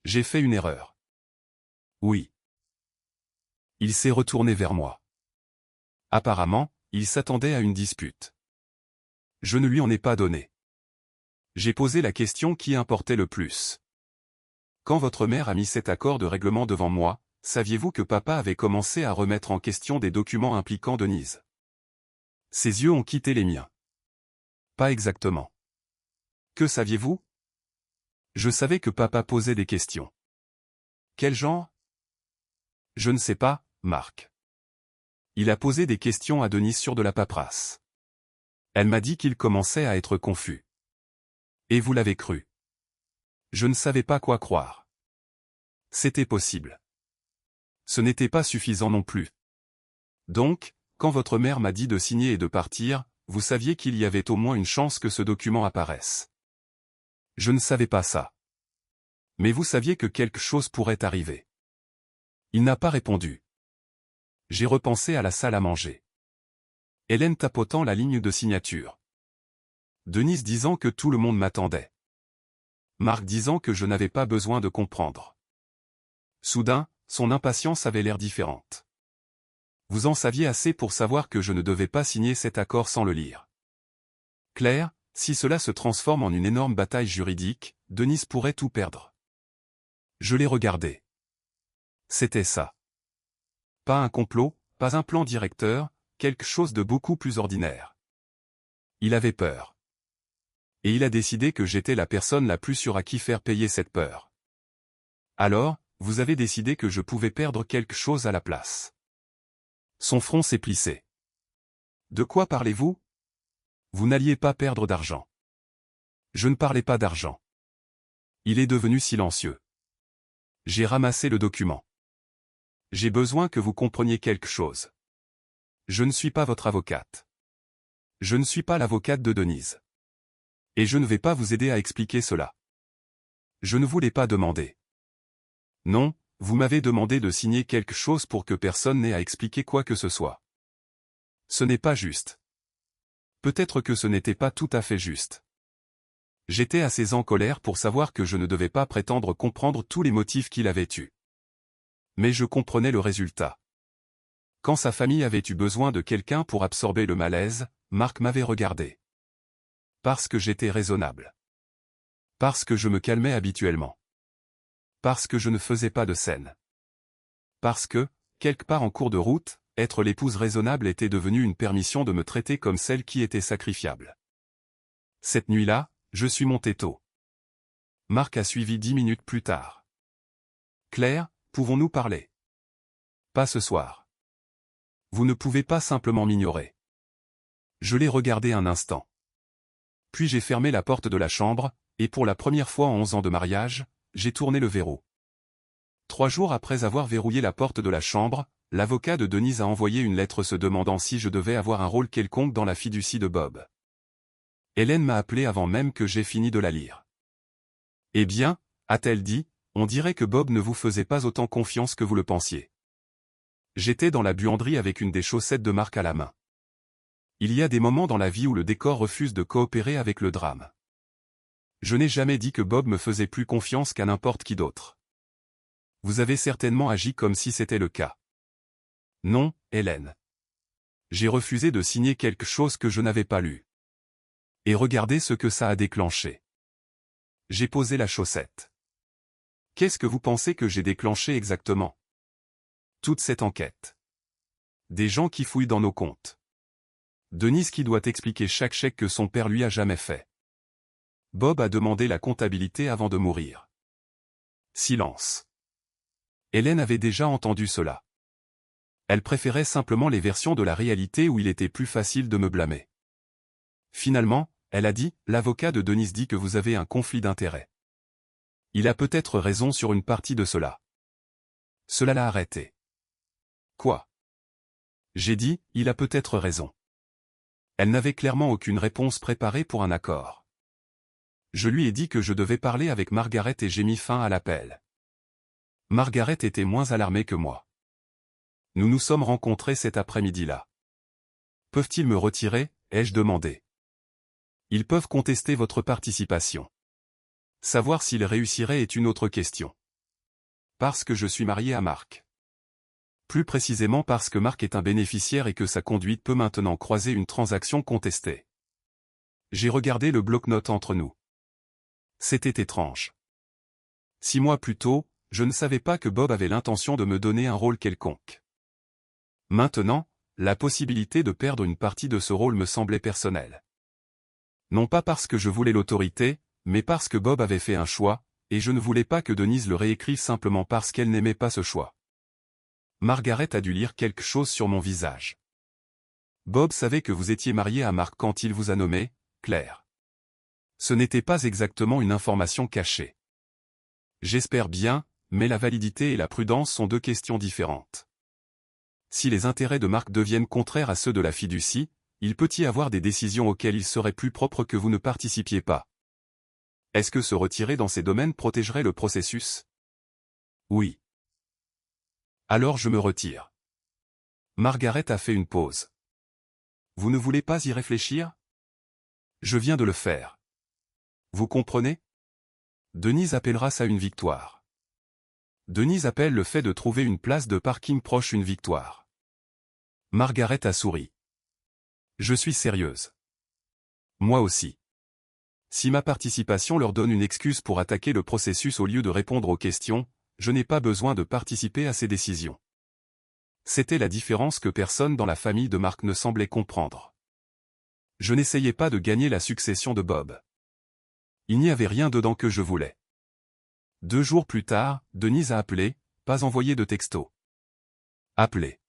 J'ai fait une erreur. Oui. Il s'est retourné vers moi. Apparemment, il s'attendait à une dispute. Je ne lui en ai pas donné. J'ai posé la question qui importait le plus. Quand votre mère a mis cet accord de règlement devant moi, saviez-vous que papa avait commencé à remettre en question des documents impliquant Denise? Ses yeux ont quitté les miens. Pas exactement. Que saviez-vous? Je savais que papa posait des questions. Quel genre? Je ne sais pas, Marc. Il a posé des questions à Denise sur de la paperasse. Elle m'a dit qu'il commençait à être confus. Et vous l'avez cru. Je ne savais pas quoi croire. C'était possible. Ce n'était pas suffisant non plus. Donc, quand votre mère m'a dit de signer et de partir, vous saviez qu'il y avait au moins une chance que ce document apparaisse. Je ne savais pas ça. Mais vous saviez que quelque chose pourrait arriver. Il n'a pas répondu. J'ai repensé à la salle à manger. Hélène tapotant la ligne de signature. Denise disant que tout le monde m'attendait. Marc disant que je n'avais pas besoin de comprendre. Soudain, son impatience avait l'air différente. Vous en saviez assez pour savoir que je ne devais pas signer cet accord sans le lire. Claire, si cela se transforme en une énorme bataille juridique, Denise pourrait tout perdre. Je l'ai regardé. C'était ça. Pas un complot, pas un plan directeur, quelque chose de beaucoup plus ordinaire. Il avait peur. Et il a décidé que j'étais la personne la plus sûre à qui faire payer cette peur. Alors, vous avez décidé que je pouvais perdre quelque chose à la place. Son front s'est plissé. De quoi parlez-vous? Vous n'alliez pas perdre d'argent. Je ne parlais pas d'argent. Il est devenu silencieux. J'ai ramassé le document. J'ai besoin que vous compreniez quelque chose. Je ne suis pas votre avocate. Je ne suis pas l'avocate de Denise. Et je ne vais pas vous aider à expliquer cela. Je ne vous l'ai pas demandé. Non, vous m'avez demandé de signer quelque chose pour que personne n'ait à expliquer quoi que ce soit. Ce n'est pas juste. Peut-être que ce n'était pas tout à fait juste. J'étais assez en colère pour savoir que je ne devais pas prétendre comprendre tous les motifs qu'il avait eus. Mais je comprenais le résultat. Quand sa famille avait eu besoin de quelqu'un pour absorber le malaise, Marc m'avait regardé. Parce que j'étais raisonnable. Parce que je me calmais habituellement. Parce que je ne faisais pas de scène. Parce que, quelque part en cours de route, être l'épouse raisonnable était devenu une permission de me traiter comme celle qui était sacrifiable. Cette nuit-là, je suis monté tôt. Marc a suivi 10 minutes plus tard. Claire, pouvons-nous parler? Pas ce soir. Vous ne pouvez pas simplement m'ignorer. Je l'ai regardé un instant. Puis j'ai fermé la porte de la chambre, et pour la première fois en 11 ans de mariage, j'ai tourné le verrou. 3 jours après avoir verrouillé la porte de la chambre, l'avocat de Denise a envoyé une lettre se demandant si je devais avoir un rôle quelconque dans la fiducie de Bob. Hélène m'a appelé avant même que j'aie fini de la lire. Eh bien, a-t-elle dit, on dirait que Bob ne vous faisait pas autant confiance que vous le pensiez. J'étais dans la buanderie avec une des chaussettes de Marc à la main. Il y a des moments dans la vie où le décor refuse de coopérer avec le drame. Je n'ai jamais dit que Bob me faisait plus confiance qu'à n'importe qui d'autre. Vous avez certainement agi comme si c'était le cas. Non, Hélène. J'ai refusé de signer quelque chose que je n'avais pas lu. Et regardez ce que ça a déclenché. J'ai posé la chaussette. Qu'est-ce que vous pensez que j'ai déclenché exactement? Toute cette enquête. Des gens qui fouillent dans nos comptes. Denise qui doit expliquer chaque chèque que son père lui a jamais fait. Bob a demandé la comptabilité avant de mourir. Silence. Hélène avait déjà entendu cela. Elle préférait simplement les versions de la réalité où il était plus facile de me blâmer. Finalement, elle a dit, l'avocat de Denise dit que vous avez un conflit d'intérêts. Il a peut-être raison sur une partie de cela. Cela l'a arrêté. Quoi? J'ai dit, il a peut-être raison. Elle n'avait clairement aucune réponse préparée pour un accord. Je lui ai dit que je devais parler avec Margaret et j'ai mis fin à l'appel. Margaret était moins alarmée que moi. Nous nous sommes rencontrés cet après-midi-là. Peuvent-ils me retirer, ai-je demandé. Ils peuvent contester votre participation. Savoir s'ils réussiraient est une autre question. Parce que je suis marié à Marc. Plus précisément parce que Marc est un bénéficiaire et que sa conduite peut maintenant croiser une transaction contestée. J'ai regardé le bloc-notes entre nous. C'était étrange. 6 mois plus tôt, je ne savais pas que Bob avait l'intention de me donner un rôle quelconque. Maintenant, la possibilité de perdre une partie de ce rôle me semblait personnelle. Non pas parce que je voulais l'autorité, mais parce que Bob avait fait un choix, et je ne voulais pas que Denise le réécrive simplement parce qu'elle n'aimait pas ce choix. Margaret a dû lire quelque chose sur mon visage. Bob savait que vous étiez marié à Marc quand il vous a nommé, Claire. Ce n'était pas exactement une information cachée. J'espère bien, mais la validité et la prudence sont deux questions différentes. Si les intérêts de Marc deviennent contraires à ceux de la fiducie, il peut y avoir des décisions auxquelles il serait plus propre que vous ne participiez pas. Est-ce que se retirer dans ces domaines protégerait le processus? Oui. Alors je me retire. Margaret a fait une pause. Vous ne voulez pas y réfléchir? Je viens de le faire. Vous comprenez? Denise appellera ça une victoire. Denise appelle le fait de trouver une place de parking proche une victoire. Margaret a souri. Je suis sérieuse. Moi aussi. Si ma participation leur donne une excuse pour attaquer le processus au lieu de répondre aux questions, je n'ai pas besoin de participer à ces décisions. C'était la différence que personne dans la famille de Marc ne semblait comprendre. Je n'essayais pas de gagner la succession de Bob. Il n'y avait rien dedans que je voulais. 2 jours plus tard, Denise a appelé, pas envoyé de texto. Appelé.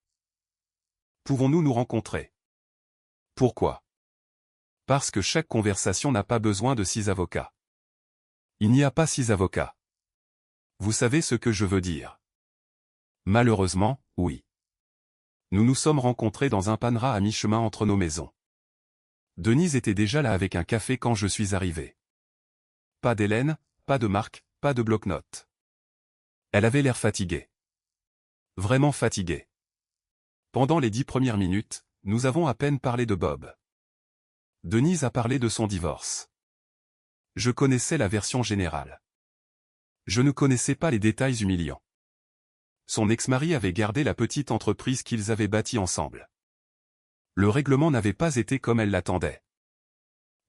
Pouvons-nous nous rencontrer? Pourquoi? Parce que chaque conversation n'a pas besoin de 6 avocats. Il n'y a pas 6 avocats. Vous savez ce que je veux dire. Malheureusement, oui. Nous nous sommes rencontrés dans un panerai à mi-chemin entre nos maisons. Denise était déjà là avec un café quand je suis arrivé. Pas d'Hélène, pas de Marc, pas de bloc-notes. Elle avait l'air fatiguée. Vraiment fatiguée. Pendant les 10 premières minutes, nous avons à peine parlé de Bob. Denise a parlé de son divorce. Je connaissais la version générale. Je ne connaissais pas les détails humiliants. Son ex-mari avait gardé la petite entreprise qu'ils avaient bâtie ensemble. Le règlement n'avait pas été comme elle l'attendait.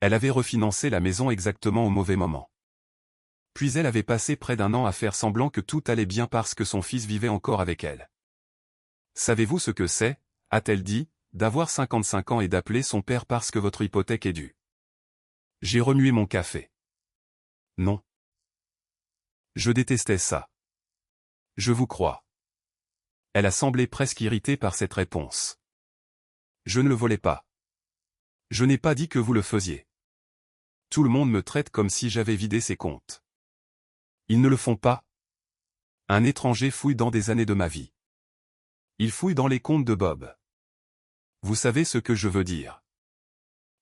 Elle avait refinancé la maison exactement au mauvais moment. Puis elle avait passé près d'1 an à faire semblant que tout allait bien parce que son fils vivait encore avec elle. Savez-vous ce que c'est, a-t-elle dit, d'avoir 55 ans et d'appeler son père parce que votre hypothèque est due? J'ai remué mon café. Non. Je détestais ça. Je vous crois. Elle a semblé presque irritée par cette réponse. Je ne le volais pas. Je n'ai pas dit que vous le faisiez. Tout le monde me traite comme si j'avais vidé ses comptes. Ils ne le font pas. Un étranger fouille dans des années de ma vie. Il fouille dans les comptes de Bob. Vous savez ce que je veux dire.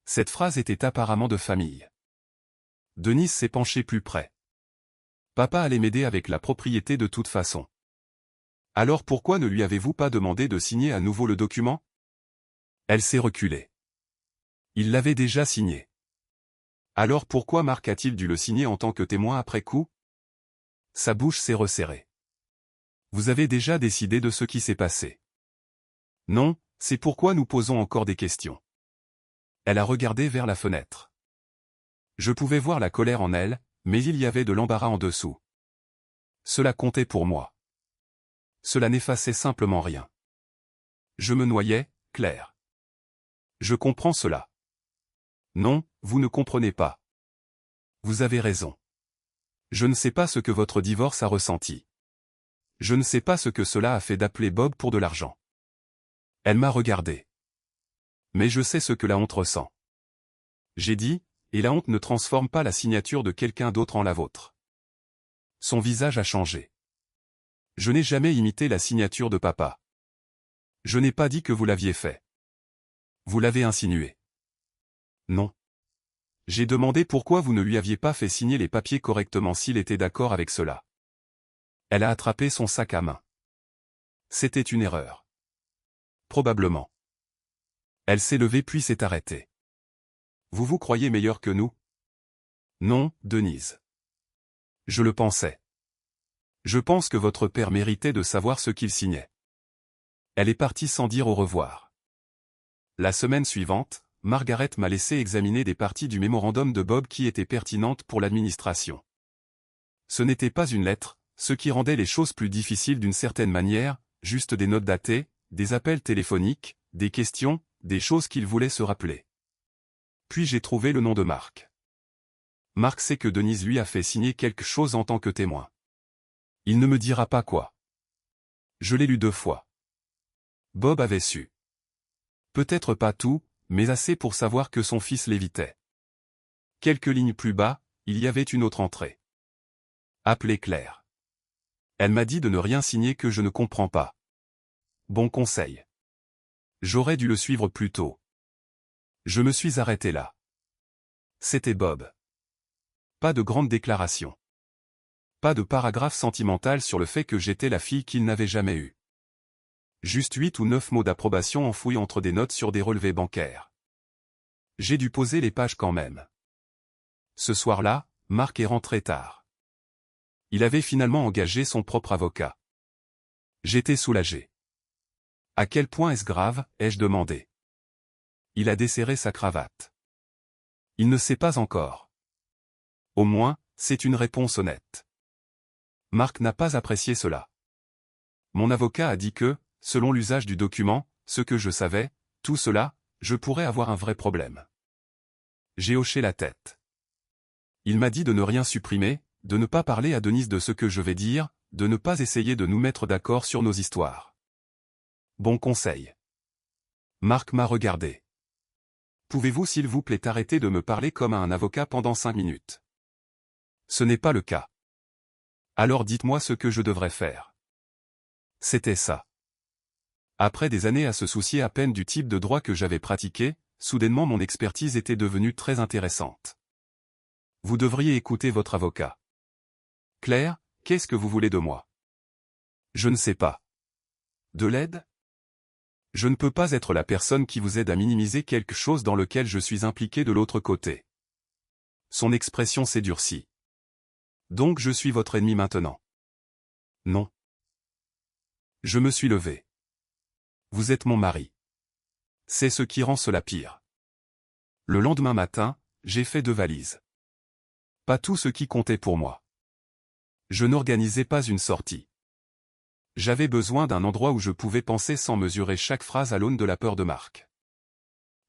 Cette phrase était apparemment de famille. Denise s'est penchée plus près. Papa allait m'aider avec la propriété de toute façon. Alors pourquoi ne lui avez-vous pas demandé de signer à nouveau le document? Elle s'est reculée. Il l'avait déjà signé. Alors pourquoi Marc a-t-il dû le signer en tant que témoin après coup? Sa bouche s'est resserrée. Vous avez déjà décidé de ce qui s'est passé. Non, c'est pourquoi nous posons encore des questions. Elle a regardé vers la fenêtre. Je pouvais voir la colère en elle, mais il y avait de l'embarras en dessous. Cela comptait pour moi. Cela n'effaçait simplement rien. Je me noyais, Claire. Je comprends cela. Non, vous ne comprenez pas. Vous avez raison. Je ne sais pas ce que votre divorce a ressenti. Je ne sais pas ce que cela a fait d'appeler Bob pour de l'argent. Elle m'a regardé. Mais je sais ce que la honte ressent. J'ai dit, et la honte ne transforme pas la signature de quelqu'un d'autre en la vôtre. Son visage a changé. Je n'ai jamais imité la signature de papa. Je n'ai pas dit que vous l'aviez fait. Vous l'avez insinué. Non. J'ai demandé pourquoi vous ne lui aviez pas fait signer les papiers correctement s'il était d'accord avec cela. Elle a attrapé son sac à main. C'était une erreur. Probablement. Elle s'est levée puis s'est arrêtée. Vous vous croyez meilleur que nous? Non, Denise. Je le pensais. Je pense que votre père méritait de savoir ce qu'il signait. Elle est partie sans dire au revoir. La semaine suivante, Margaret m'a laissé examiner des parties du mémorandum de Bob qui étaient pertinentes pour l'administration. Ce n'était pas une lettre, ce qui rendait les choses plus difficiles d'une certaine manière, juste des notes datées, des appels téléphoniques, des questions, des choses qu'il voulait se rappeler. Puis j'ai trouvé le nom de Mark. Mark sait que Denise lui a fait signer quelque chose en tant que témoin. Il ne me dira pas quoi. Je l'ai lu 2 fois. Bob avait su. Peut-être pas tout, mais assez pour savoir que son fils l'évitait. Quelques lignes plus bas, il y avait une autre entrée. Appelez Claire. Elle m'a dit de ne rien signer que je ne comprends pas. Bon conseil. J'aurais dû le suivre plus tôt. Je me suis arrêté là. C'était Bob. Pas de grande déclaration. Pas de paragraphe sentimental sur le fait que j'étais la fille qu'il n'avait jamais eue. Juste 8 ou 9 mots d'approbation enfouis entre des notes sur des relevés bancaires. J'ai dû poser les pages quand même. Ce soir-là, Mark est rentré tard. Il avait finalement engagé son propre avocat. J'étais soulagé. À quel point est-ce grave, ai-je demandé. Il a desserré sa cravate. Il ne sait pas encore. Au moins, c'est une réponse honnête. Mark n'a pas apprécié cela. Mon avocat a dit que, selon l'usage du document, ce que je savais, tout cela, je pourrais avoir un vrai problème. J'ai hoché la tête. Il m'a dit de ne rien supprimer, de ne pas parler à Denise de ce que je vais dire, de ne pas essayer de nous mettre d'accord sur nos histoires. Bon conseil. Mark m'a regardé. Pouvez-vous s'il vous plaît arrêter de me parler comme à un avocat pendant 5 minutes? Ce n'est pas le cas. Alors dites-moi ce que je devrais faire. C'était ça. Après des années à se soucier à peine du type de droit que j'avais pratiqué, soudainement mon expertise était devenue très intéressante. Vous devriez écouter votre avocat. Claire, qu'est-ce que vous voulez de moi? Je ne sais pas. De l'aide? Je ne peux pas être la personne qui vous aide à minimiser quelque chose dans lequel je suis impliqué de l'autre côté. Son expression s'est durcie. Donc je suis votre ennemi maintenant. Non. Je me suis levé. Vous êtes mon mari. C'est ce qui rend cela pire. Le lendemain matin, j'ai fait 2 valises. Pas tout ce qui comptait pour moi. Je n'organisais pas une sortie. J'avais besoin d'un endroit où je pouvais penser sans mesurer chaque phrase à l'aune de la peur de Mark.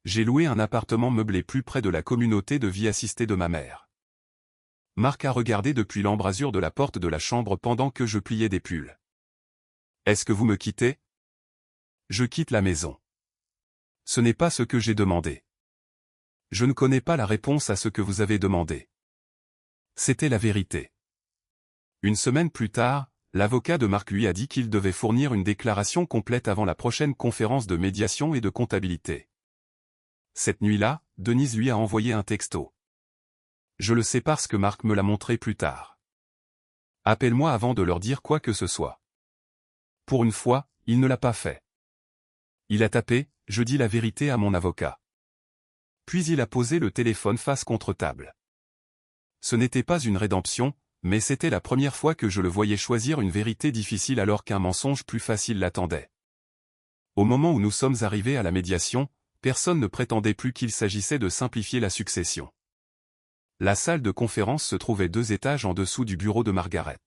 J'ai loué un appartement meublé plus près de la communauté de vie assistée de ma mère. Mark a regardé depuis l'embrasure de la porte de la chambre pendant que je pliais des pulls. Est-ce que vous me quittez? Je quitte la maison. Ce n'est pas ce que j'ai demandé. Je ne connais pas la réponse à ce que vous avez demandé. C'était la vérité. Une semaine plus tard, l'avocat de Mark lui a dit qu'il devait fournir une déclaration complète avant la prochaine conférence de médiation et de comptabilité. Cette nuit-là, Denise lui a envoyé un texto. Je le sais parce que Mark me l'a montré plus tard. Appelle-moi avant de leur dire quoi que ce soit. Pour une fois, il ne l'a pas fait. Il a tapé, je dis la vérité à mon avocat. Puis il a posé le téléphone face contre table. Ce n'était pas une rédemption, mais c'était la première fois que je le voyais choisir une vérité difficile alors qu'un mensonge plus facile l'attendait. Au moment où nous sommes arrivés à la médiation, personne ne prétendait plus qu'il s'agissait de simplifier la succession. La salle de conférence se trouvait 2 étages en dessous du bureau de Margaret.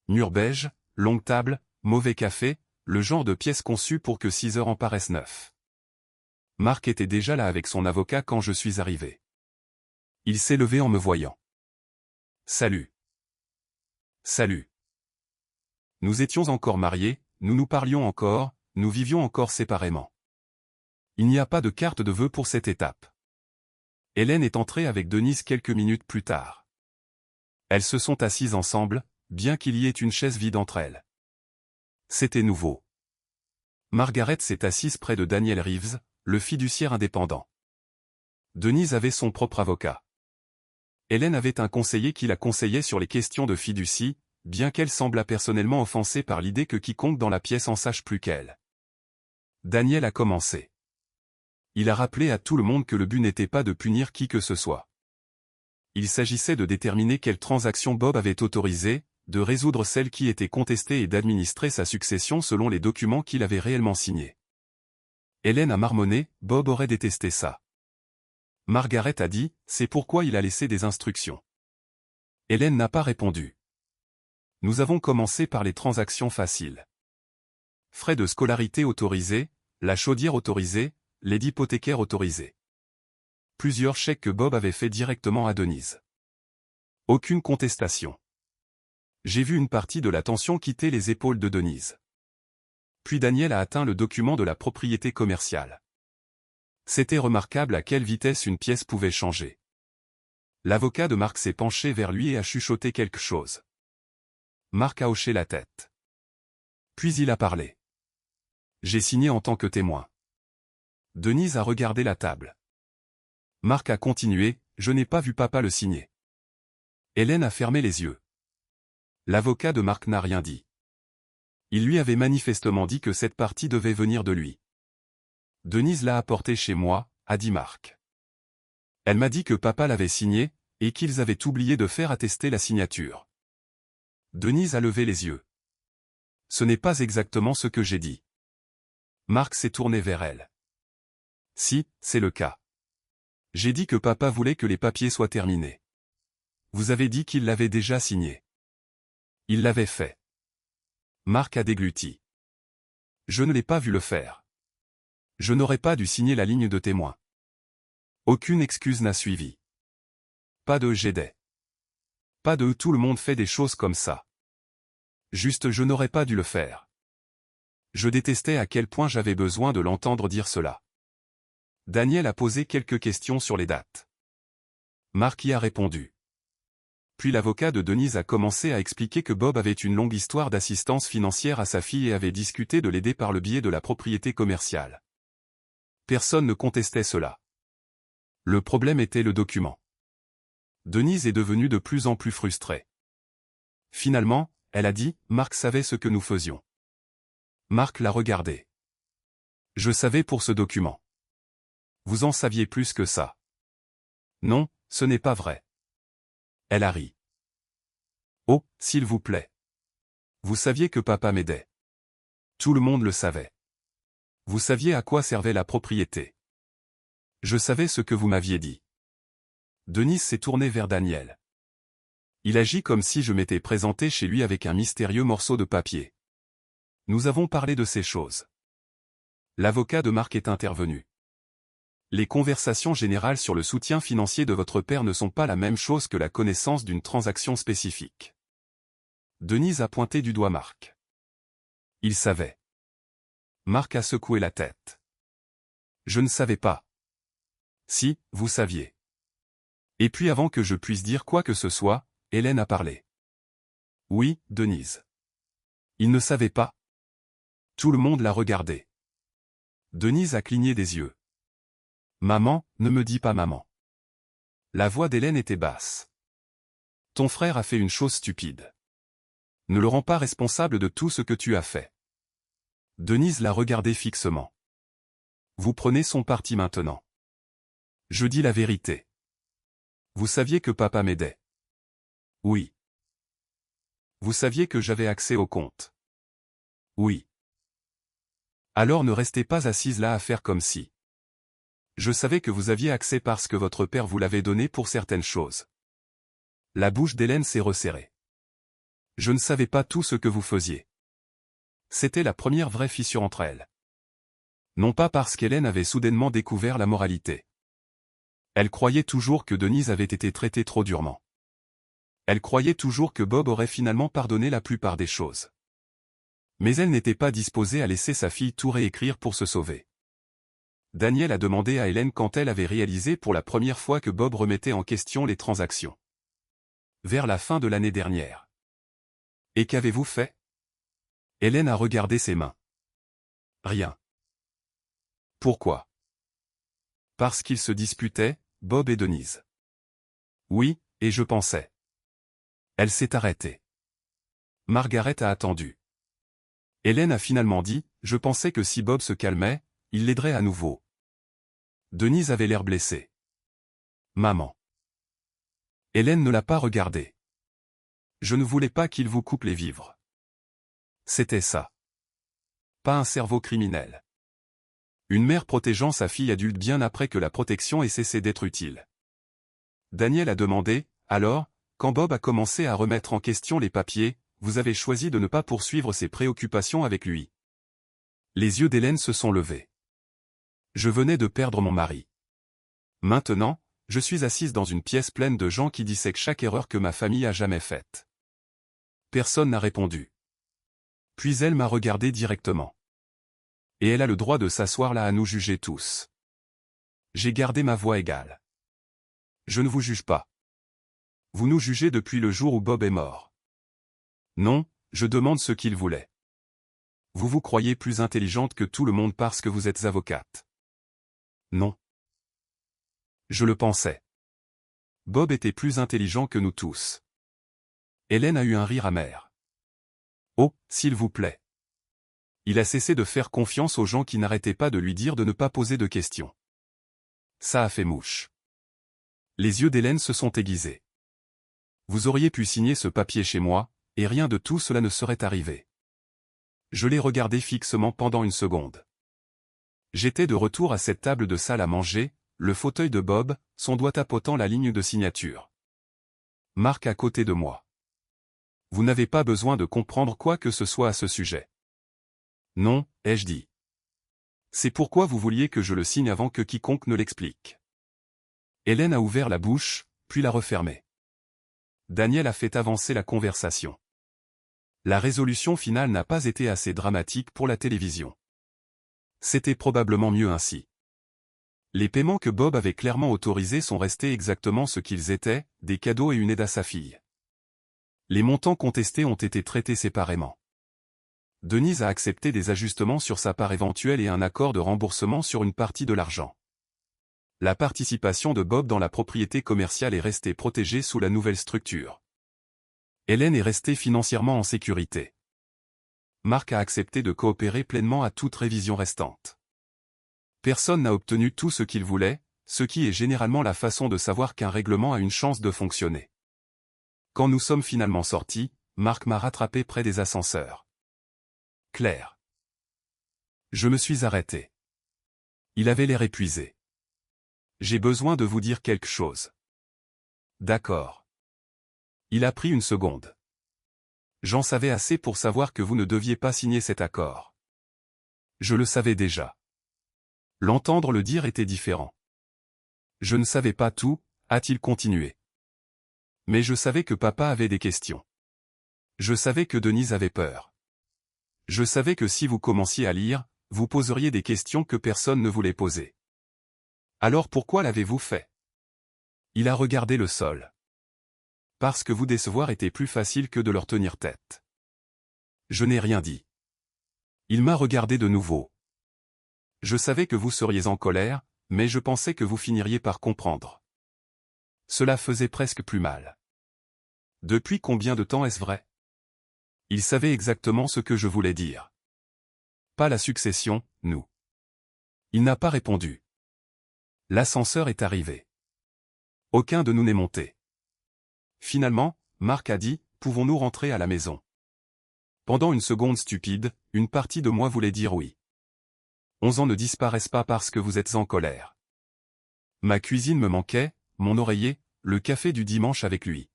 Mur beige, longue table, mauvais café, le genre de pièce conçue pour que 6 heures en paraissent 9. Mark était déjà là avec son avocat quand je suis arrivé. Il s'est levé en me voyant. Salut. Salut. Nous étions encore mariés, nous nous parlions encore, nous vivions encore séparément. Il n'y a pas de carte de vœux pour cette étape. Hélène est entrée avec Denise quelques minutes plus tard. Elles se sont assises ensemble, bien qu'il y ait une chaise vide entre elles. C'était nouveau. Margaret s'est assise près de Daniel Reeves, le fiduciaire indépendant. Denise avait son propre avocat. Hélène avait un conseiller qui la conseillait sur les questions de fiducie, bien qu'elle semblât personnellement offensée par l'idée que quiconque dans la pièce en sache plus qu'elle. Daniel a commencé. Il a rappelé à tout le monde que le but n'était pas de punir qui que ce soit. Il s'agissait de déterminer quelles transactions Bob avait autorisées, de résoudre celles qui étaient contestées et d'administrer sa succession selon les documents qu'il avait réellement signés. Hélène a marmonné, Bob aurait détesté ça. Margaret a dit, c'est pourquoi il a laissé des instructions. Hélène n'a pas répondu. Nous avons commencé par les transactions faciles. Frais de scolarité autorisés, la chaudière autorisée, l'aide hypothécaire autorisée. Plusieurs chèques que Bob avait fait directement à Denise. Aucune contestation. J'ai vu une partie de la tension quitter les épaules de Denise. Puis Daniel a atteint le document de la propriété commerciale. C'était remarquable à quelle vitesse une pièce pouvait changer. L'avocat de Marc s'est penché vers lui et a chuchoté quelque chose. Marc a hoché la tête. Puis il a parlé. J'ai signé en tant que témoin. Denise a regardé la table. Marc a continué, je n'ai pas vu papa le signer. Hélène a fermé les yeux. L'avocat de Marc n'a rien dit. Il lui avait manifestement dit que cette partie devait venir de lui. Denise l'a apportée chez moi, a dit Marc. Elle m'a dit que papa l'avait signé, et qu'ils avaient oublié de faire attester la signature. Denise a levé les yeux. Ce n'est pas exactement ce que j'ai dit. Marc s'est tourné vers elle. Si, c'est le cas. J'ai dit que papa voulait que les papiers soient terminés. Vous avez dit qu'il l'avait déjà signé. Il l'avait fait. Marc a dégluti. Je ne l'ai pas vu le faire. Je n'aurais pas dû signer la ligne de témoin. Aucune excuse n'a suivi. Pas de j'aidais. Pas de tout le monde fait des choses comme ça. Juste je n'aurais pas dû le faire. Je détestais à quel point j'avais besoin de l'entendre dire cela. Daniel a posé quelques questions sur les dates. Marc y a répondu. Puis l'avocat de Denise a commencé à expliquer que Bob avait une longue histoire d'assistance financière à sa fille et avait discuté de l'aider par le biais de la propriété commerciale. Personne ne contestait cela. Le problème était le document. Denise est devenue de plus en plus frustrée. Finalement, elle a dit, Marc savait ce que nous faisions. Marc l'a regardé. Je savais pour ce document. Vous en saviez plus que ça. Non, ce n'est pas vrai. Elle a ri. Oh, s'il vous plaît. Vous saviez que papa m'aidait. Tout le monde le savait. Vous saviez à quoi servait la propriété. Je savais ce que vous m'aviez dit. Denise s'est tournée vers Daniel. Il agit comme si je m'étais présenté chez lui avec un mystérieux morceau de papier. Nous avons parlé de ces choses. L'avocat de Marc est intervenu. Les conversations générales sur le soutien financier de votre père ne sont pas la même chose que la connaissance d'une transaction spécifique. Denise a pointé du doigt Marc. Il savait. Marc a secoué la tête. Je ne savais pas. Si, vous saviez. Et puis avant que je puisse dire quoi que ce soit, Hélène a parlé. Oui, Denise. Il ne savait pas. Tout le monde l'a regardé. Denise a cligné des yeux. Maman, ne me dis pas maman. La voix d'Hélène était basse. Ton frère a fait une chose stupide. Ne le rends pas responsable de tout ce que tu as fait. Denise l'a regardé fixement. Vous prenez son parti maintenant. Je dis la vérité. Vous saviez que papa m'aidait. Oui. Vous saviez que j'avais accès au compte. Oui. Alors ne restez pas assise là à faire comme si. Je savais que vous aviez accès parce que votre père vous l'avait donné pour certaines choses. La bouche d'Hélène s'est resserrée. Je ne savais pas tout ce que vous faisiez. C'était la première vraie fissure entre elles. Non pas parce qu'Hélène avait soudainement découvert la moralité. Elle croyait toujours que Denise avait été traitée trop durement. Elle croyait toujours que Bob aurait finalement pardonné la plupart des choses. Mais elle n'était pas disposée à laisser sa fille tout réécrire pour se sauver. Daniel a demandé à Hélène quand elle avait réalisé pour la première fois que Bob remettait en question les transactions. Vers la fin de l'année dernière. Et qu'avez-vous fait? Hélène a regardé ses mains. Rien. Pourquoi? Parce qu'ils se disputaient, Bob et Denise. Oui, et je pensais. Elle s'est arrêtée. Margaret a attendu. Hélène a finalement dit, je pensais que si Bob se calmait, il l'aiderait à nouveau. Denise avait l'air blessée. Maman. Hélène ne l'a pas regardé. Je ne voulais pas qu'il vous coupe les vivres. C'était ça. Pas un cerveau criminel. Une mère protégeant sa fille adulte bien après que la protection ait cessé d'être utile. Daniel a demandé, alors, quand Bob a commencé à remettre en question les papiers, vous avez choisi de ne pas poursuivre ses préoccupations avec lui. Les yeux d'Hélène se sont levés. Je venais de perdre mon mari. Maintenant, je suis assise dans une pièce pleine de gens qui dissèquent chaque erreur que ma famille a jamais faite. Personne n'a répondu. Puis elle m'a regardé directement. Et elle a le droit de s'asseoir là à nous juger tous. J'ai gardé ma voix égale. Je ne vous juge pas. Vous nous jugez depuis le jour où Bob est mort. Non, je demande ce qu'il voulait. Vous vous croyez plus intelligente que tout le monde parce que vous êtes avocate. Non. Je le pensais. Bob était plus intelligent que nous tous. Hélène a eu un rire amer. Oh, s'il vous plaît. Il a cessé de faire confiance aux gens qui n'arrêtaient pas de lui dire de ne pas poser de questions. Ça a fait mouche. Les yeux d'Hélène se sont aiguisés. Vous auriez pu signer ce papier chez moi, et rien de tout cela ne serait arrivé. Je l'ai regardé fixement pendant une seconde. J'étais de retour à cette table de salle à manger, le fauteuil de Bob, son doigt tapotant la ligne de signature. Marc à côté de moi. Vous n'avez pas besoin de comprendre quoi que ce soit à ce sujet. Non, ai-je dit. C'est pourquoi vous vouliez que je le signe avant que quiconque ne l'explique. Hélène a ouvert la bouche, puis l'a refermée. Daniel a fait avancer la conversation. La résolution finale n'a pas été assez dramatique pour la télévision. C'était probablement mieux ainsi. Les paiements que Bob avait clairement autorisés sont restés exactement ce qu'ils étaient, des cadeaux et une aide à sa fille. Les montants contestés ont été traités séparément. Denise a accepté des ajustements sur sa part éventuelle et un accord de remboursement sur une partie de l'argent. La participation de Bob dans la propriété commerciale est restée protégée sous la nouvelle structure. Hélène est restée financièrement en sécurité. Marc a accepté de coopérer pleinement à toute révision restante. Personne n'a obtenu tout ce qu'il voulait, ce qui est généralement la façon de savoir qu'un règlement a une chance de fonctionner. Quand nous sommes finalement sortis, Marc m'a rattrapé près des ascenseurs. Claire. Je me suis arrêté. Il avait l'air épuisé. J'ai besoin de vous dire quelque chose. D'accord. Il a pris une seconde. J'en savais assez pour savoir que vous ne deviez pas signer cet accord. Je le savais déjà. L'entendre le dire était différent. Je ne savais pas tout, a-t-il continué. Mais je savais que papa avait des questions. Je savais que Denise avait peur. Je savais que si vous commenciez à lire, vous poseriez des questions que personne ne voulait poser. Alors pourquoi l'avez-vous fait? Il a regardé le sol. Parce que vous décevoir était plus facile que de leur tenir tête. Je n'ai rien dit. Il m'a regardé de nouveau. Je savais que vous seriez en colère, mais je pensais que vous finiriez par comprendre. Cela faisait presque plus mal. Depuis combien de temps est-ce vrai? Il savait exactement ce que je voulais dire. Pas la succession, nous. Il n'a pas répondu. L'ascenseur est arrivé. Aucun de nous n'est monté. Finalement, Marc a dit, pouvons-nous rentrer à la maison? Pendant une seconde stupide, une partie de moi voulait dire oui. 11 ans ne disparaissent pas parce que vous êtes en colère. Ma cuisine me manquait, mon oreiller, le café du dimanche avec lui.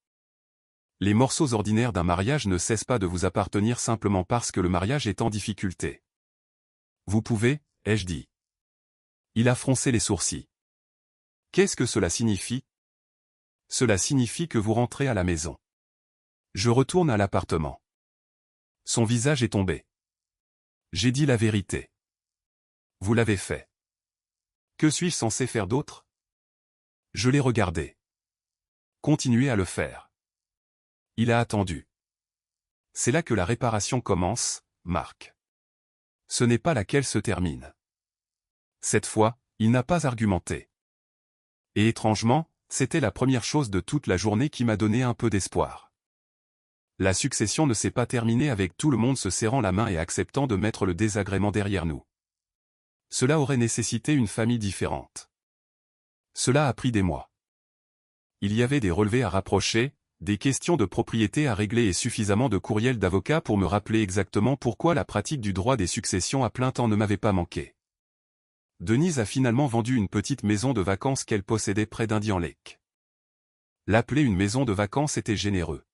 Les morceaux ordinaires d'un mariage ne cessent pas de vous appartenir simplement parce que le mariage est en difficulté. Vous pouvez, ai-je dit. Il a froncé les sourcils. Qu'est-ce que cela signifie? Cela signifie que vous rentrez à la maison. Je retourne à l'appartement. Son visage est tombé. J'ai dit la vérité. Vous l'avez fait. Que suis-je censé faire d'autre? Je l'ai regardé. Continuez à le faire. Il a attendu. C'est là que la réparation commence, Marc. Ce n'est pas là qu'elle se termine. Cette fois, il n'a pas argumenté. Et étrangement, c'était la première chose de toute la journée qui m'a donné un peu d'espoir. La succession ne s'est pas terminée avec tout le monde se serrant la main et acceptant de mettre le désagrément derrière nous. Cela aurait nécessité une famille différente. Cela a pris des mois. Il y avait des relevés à rapprocher, des questions de propriété à régler et suffisamment de courriels d'avocats pour me rappeler exactement pourquoi la pratique du droit des successions à plein temps ne m'avait pas manqué. Denise a finalement vendu une petite maison de vacances qu'elle possédait près d'Indian Lake. L'appeler une maison de vacances était généreux.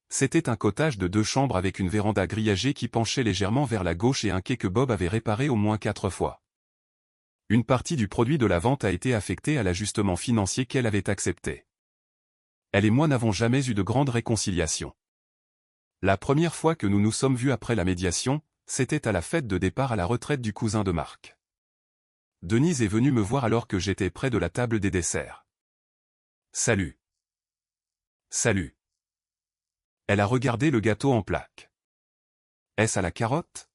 C'était un cottage de 2 chambres avec une véranda grillagée qui penchait légèrement vers la gauche et un quai que Bob avait réparé au moins 4 fois. Une partie du produit de la vente a été affectée à l'ajustement financier qu'elle avait accepté. Elle et moi n'avons jamais eu de grande réconciliation. La première fois que nous nous sommes vus après la médiation, c'était à la fête de départ à la retraite du cousin de Marc. Denise est venue me voir alors que j'étais près de la table des desserts. « Salut. »« Salut. » Elle a regardé le gâteau en plaques. « Est-ce à la carotte ? »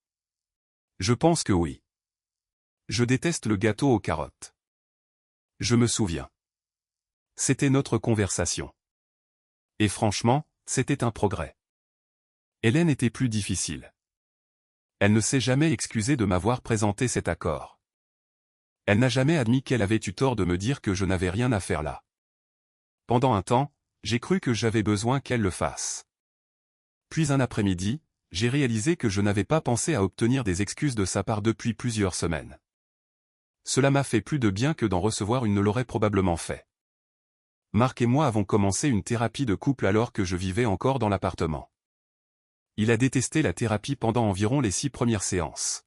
« Je pense que oui. Je déteste le gâteau aux carottes. » Je me souviens. C'était notre conversation. Et franchement, c'était un progrès. Hélène était plus difficile. Elle ne s'est jamais excusée de m'avoir présenté cet accord. Elle n'a jamais admis qu'elle avait eu tort de me dire que je n'avais rien à faire là. Pendant un temps, j'ai cru que j'avais besoin qu'elle le fasse. Puis un après-midi, j'ai réalisé que je n'avais pas pensé à obtenir des excuses de sa part depuis plusieurs semaines. Cela m'a fait plus de bien que d'en recevoir une ne l'aurait probablement fait. Marc et moi avons commencé une thérapie de couple alors que je vivais encore dans l'appartement. Il a détesté la thérapie pendant environ les 6 premières séances.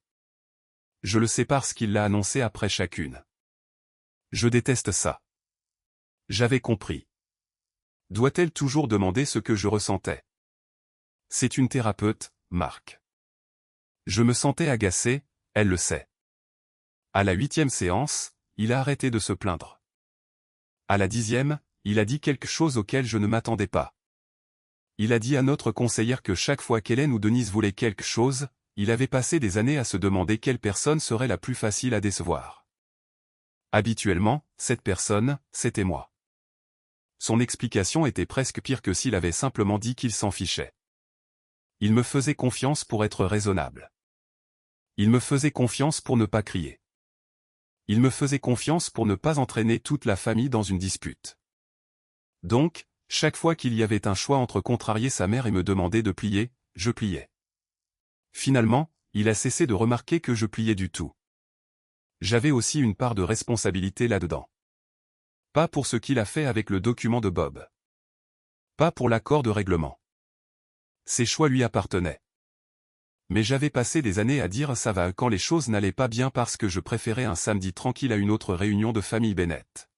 Je le sais parce qu'il l'a annoncé après chacune. Je déteste ça. J'avais compris. Doit-elle toujours demander ce que je ressentais? C'est une thérapeute, Marc. Je me sentais agacé, elle le sait. À la 8e séance, il a arrêté de se plaindre. À la 10e, il a dit quelque chose auquel je ne m'attendais pas. Il a dit à notre conseillère que chaque fois qu'Hélène ou Denise voulait quelque chose, il avait passé des années à se demander quelle personne serait la plus facile à décevoir. Habituellement, cette personne, c'était moi. Son explication était presque pire que s'il avait simplement dit qu'il s'en fichait. Il me faisait confiance pour être raisonnable. Il me faisait confiance pour ne pas crier. Il me faisait confiance pour ne pas entraîner toute la famille dans une dispute. Donc, chaque fois qu'il y avait un choix entre contrarier sa mère et me demander de plier, je pliais. Finalement, il a cessé de remarquer que je pliais du tout. J'avais aussi une part de responsabilité là-dedans. Pas pour ce qu'il a fait avec le document de Bob. Pas pour l'accord de règlement. Ses choix lui appartenaient. Mais j'avais passé des années à dire ça va quand les choses n'allaient pas bien parce que je préférais un samedi tranquille à une autre réunion de famille Bennett.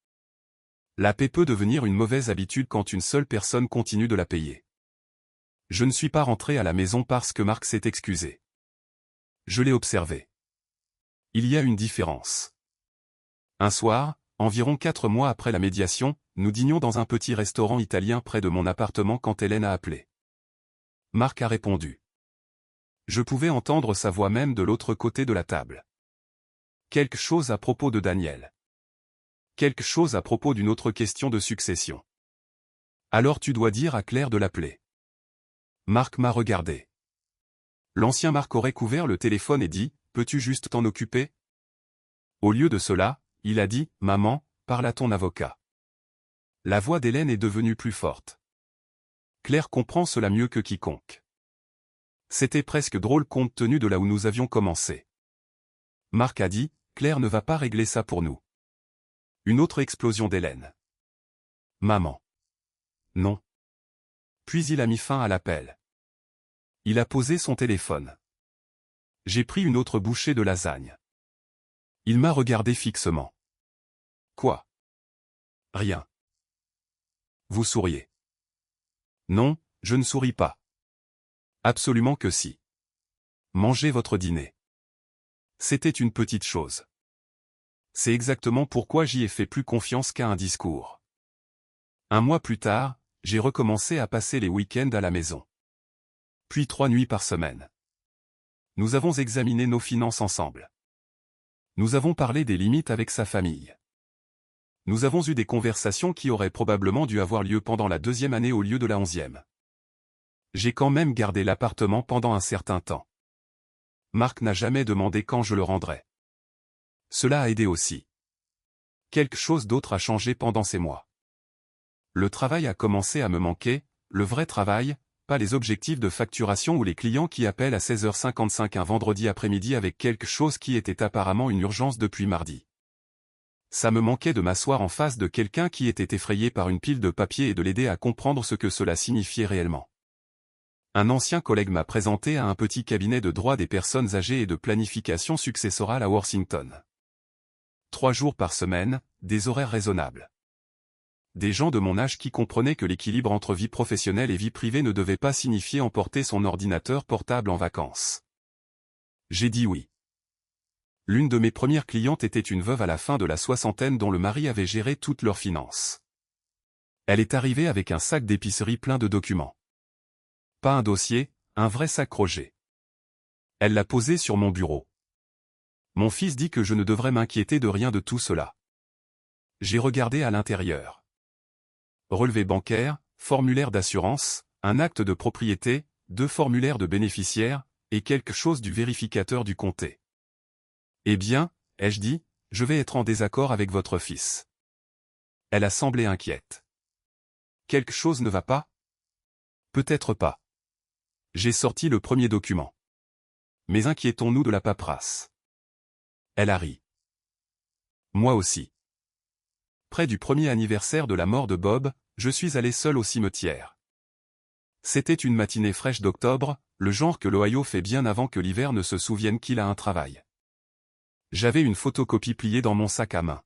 La paix peut devenir une mauvaise habitude quand une seule personne continue de la payer. Je ne suis pas rentré à la maison parce que Marc s'est excusé. Je l'ai observé. Il y a une différence. Un soir, environ 4 mois après la médiation, nous dînions dans un petit restaurant italien près de mon appartement quand Hélène a appelé. Marc a répondu. Je pouvais entendre sa voix même de l'autre côté de la table. Quelque chose à propos de Daniel. Quelque chose à propos d'une autre question de succession. Alors tu dois dire à Claire de l'appeler. Marc m'a regardé. L'ancien Marc aurait couvert le téléphone et dit, « Peux-tu juste t'en occuper ?» Au lieu de cela, il a dit, « Maman, parle à ton avocat. » La voix d'Hélène est devenue plus forte. Claire comprend cela mieux que quiconque. C'était presque drôle compte tenu de là où nous avions commencé. Marc a dit, « Claire ne va pas régler ça pour nous. » Une autre explosion d'Hélène. « Maman. » Non. Puis il a mis fin à l'appel. Il a posé son téléphone. J'ai pris une autre bouchée de lasagne. Il m'a regardé fixement. Quoi? Rien. Vous souriez. Non, je ne souris pas. Absolument que si. Mangez votre dîner. C'était une petite chose. C'est exactement pourquoi j'y ai fait plus confiance qu'à un discours. Un mois plus tard, j'ai recommencé à passer les week-ends à la maison. Puis 3 nuits par semaine. Nous avons examiné nos finances ensemble. Nous avons parlé des limites avec sa famille. Nous avons eu des conversations qui auraient probablement dû avoir lieu pendant la 2e année au lieu de la 11e. J'ai quand même gardé l'appartement pendant un certain temps. Marc n'a jamais demandé quand je le rendrais. Cela a aidé aussi. Quelque chose d'autre a changé pendant ces mois. Le travail a commencé à me manquer, le vrai travail, pas les objectifs de facturation ou les clients qui appellent à 16h55 un vendredi après-midi avec quelque chose qui était apparemment une urgence depuis mardi. Ça me manquait de m'asseoir en face de quelqu'un qui était effrayé par une pile de papier et de l'aider à comprendre ce que cela signifiait réellement. Un ancien collègue m'a présenté à un petit cabinet de droit des personnes âgées et de planification successorale à Worthington. 3 jours par semaine, des horaires raisonnables. Des gens de mon âge qui comprenaient que l'équilibre entre vie professionnelle et vie privée ne devait pas signifier emporter son ordinateur portable en vacances. J'ai dit oui. L'une de mes premières clientes était une veuve à la fin de la soixantaine dont le mari avait géré toutes leurs finances. Elle est arrivée avec un sac d'épicerie plein de documents. Pas un dossier, un vrai sac Roger. Elle l'a posé sur mon bureau. Mon fils dit que je ne devrais m'inquiéter de rien de tout cela. J'ai regardé à l'intérieur. Relevé bancaire, formulaire d'assurance, un acte de propriété, 2 formulaires de bénéficiaires, et quelque chose du vérificateur du comté. Eh bien, ai-je dit, je vais être en désaccord avec votre fils. Elle a semblé inquiète. Quelque chose ne va pas? Peut-être pas. J'ai sorti le premier document. Mais inquiétons-nous de la paperasse. Elle a ri. Moi aussi. Près du premier anniversaire de la mort de Bob, je suis allé seul au cimetière. C'était une matinée fraîche d'octobre, le genre que l'Ohio fait bien avant que l'hiver ne se souvienne qu'il a un travail. J'avais une photocopie pliée dans mon sac à main.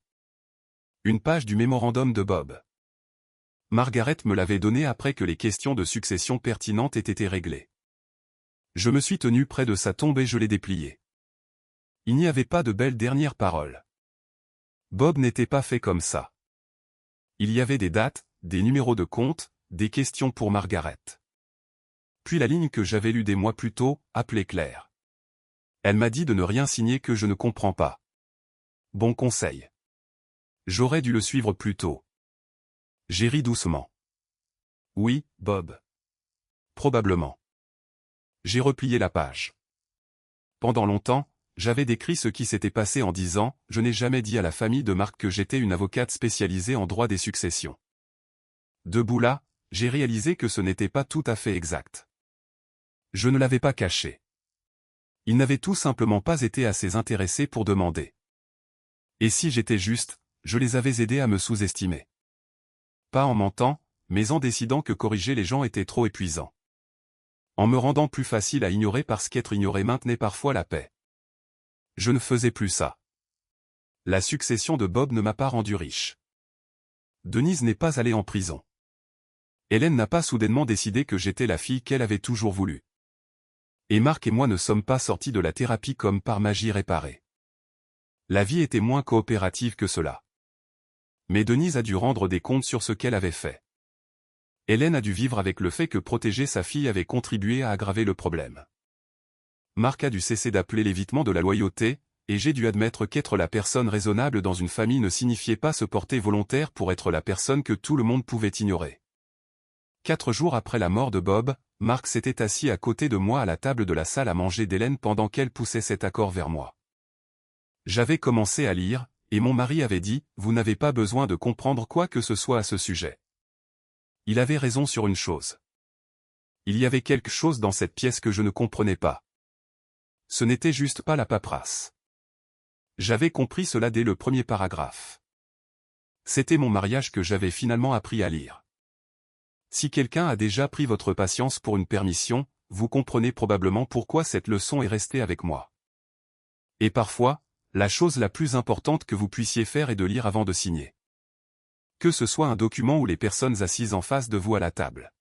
Une page du mémorandum de Bob. Margaret me l'avait donné après que les questions de succession pertinentes aient été réglées. Je me suis tenu près de sa tombe et je l'ai dépliée. Il n'y avait pas de belles dernières paroles. Bob n'était pas fait comme ça. Il y avait des dates, des numéros de compte, des questions pour Margaret. Puis la ligne que j'avais lue des mois plus tôt, appelée Claire. Elle m'a dit de ne rien signer que je ne comprends pas. Bon conseil. J'aurais dû le suivre plus tôt. J'ai ri doucement. Oui, Bob. Probablement. J'ai replié la page. Pendant longtemps, j'avais décrit ce qui s'était passé en disant « Je n'ai jamais dit à la famille de Marc que j'étais une avocate spécialisée en droit des successions. » Debout là, j'ai réalisé que ce n'était pas tout à fait exact. Je ne l'avais pas caché. Ils n'avaient tout simplement pas été assez intéressés pour demander. Et si j'étais juste, je les avais aidés à me sous-estimer. Pas en mentant, mais en décidant que corriger les gens était trop épuisant. En me rendant plus facile à ignorer parce qu'être ignoré maintenait parfois la paix. Je ne faisais plus ça. La succession de Bob ne m'a pas rendu riche. Denise n'est pas allée en prison. Hélène n'a pas soudainement décidé que j'étais la fille qu'elle avait toujours voulu. Et Marc et moi ne sommes pas sortis de la thérapie comme par magie réparée. La vie était moins coopérative que cela. Mais Denise a dû rendre des comptes sur ce qu'elle avait fait. Hélène a dû vivre avec le fait que protéger sa fille avait contribué à aggraver le problème. Marc a dû cesser d'appeler l'évitement de la loyauté, et j'ai dû admettre qu'être la personne raisonnable dans une famille ne signifiait pas se porter volontaire pour être la personne que tout le monde pouvait ignorer. 4 jours après la mort de Bob, Marc s'était assis à côté de moi à la table de la salle à manger d'Hélène pendant qu'elle poussait cet accord vers moi. J'avais commencé à lire, et mon mari avait dit « Vous n'avez pas besoin de comprendre quoi que ce soit à ce sujet. » Il avait raison sur une chose. Il y avait quelque chose dans cette pièce que je ne comprenais pas. Ce n'était juste pas la paperasse. J'avais compris cela dès le premier paragraphe. C'était mon mariage que j'avais finalement appris à lire. Si quelqu'un a déjà pris votre patience pour une permission, vous comprenez probablement pourquoi cette leçon est restée avec moi. Et parfois, la chose la plus importante que vous puissiez faire est de lire avant de signer. Que ce soit un document ou les personnes assises en face de vous à la table.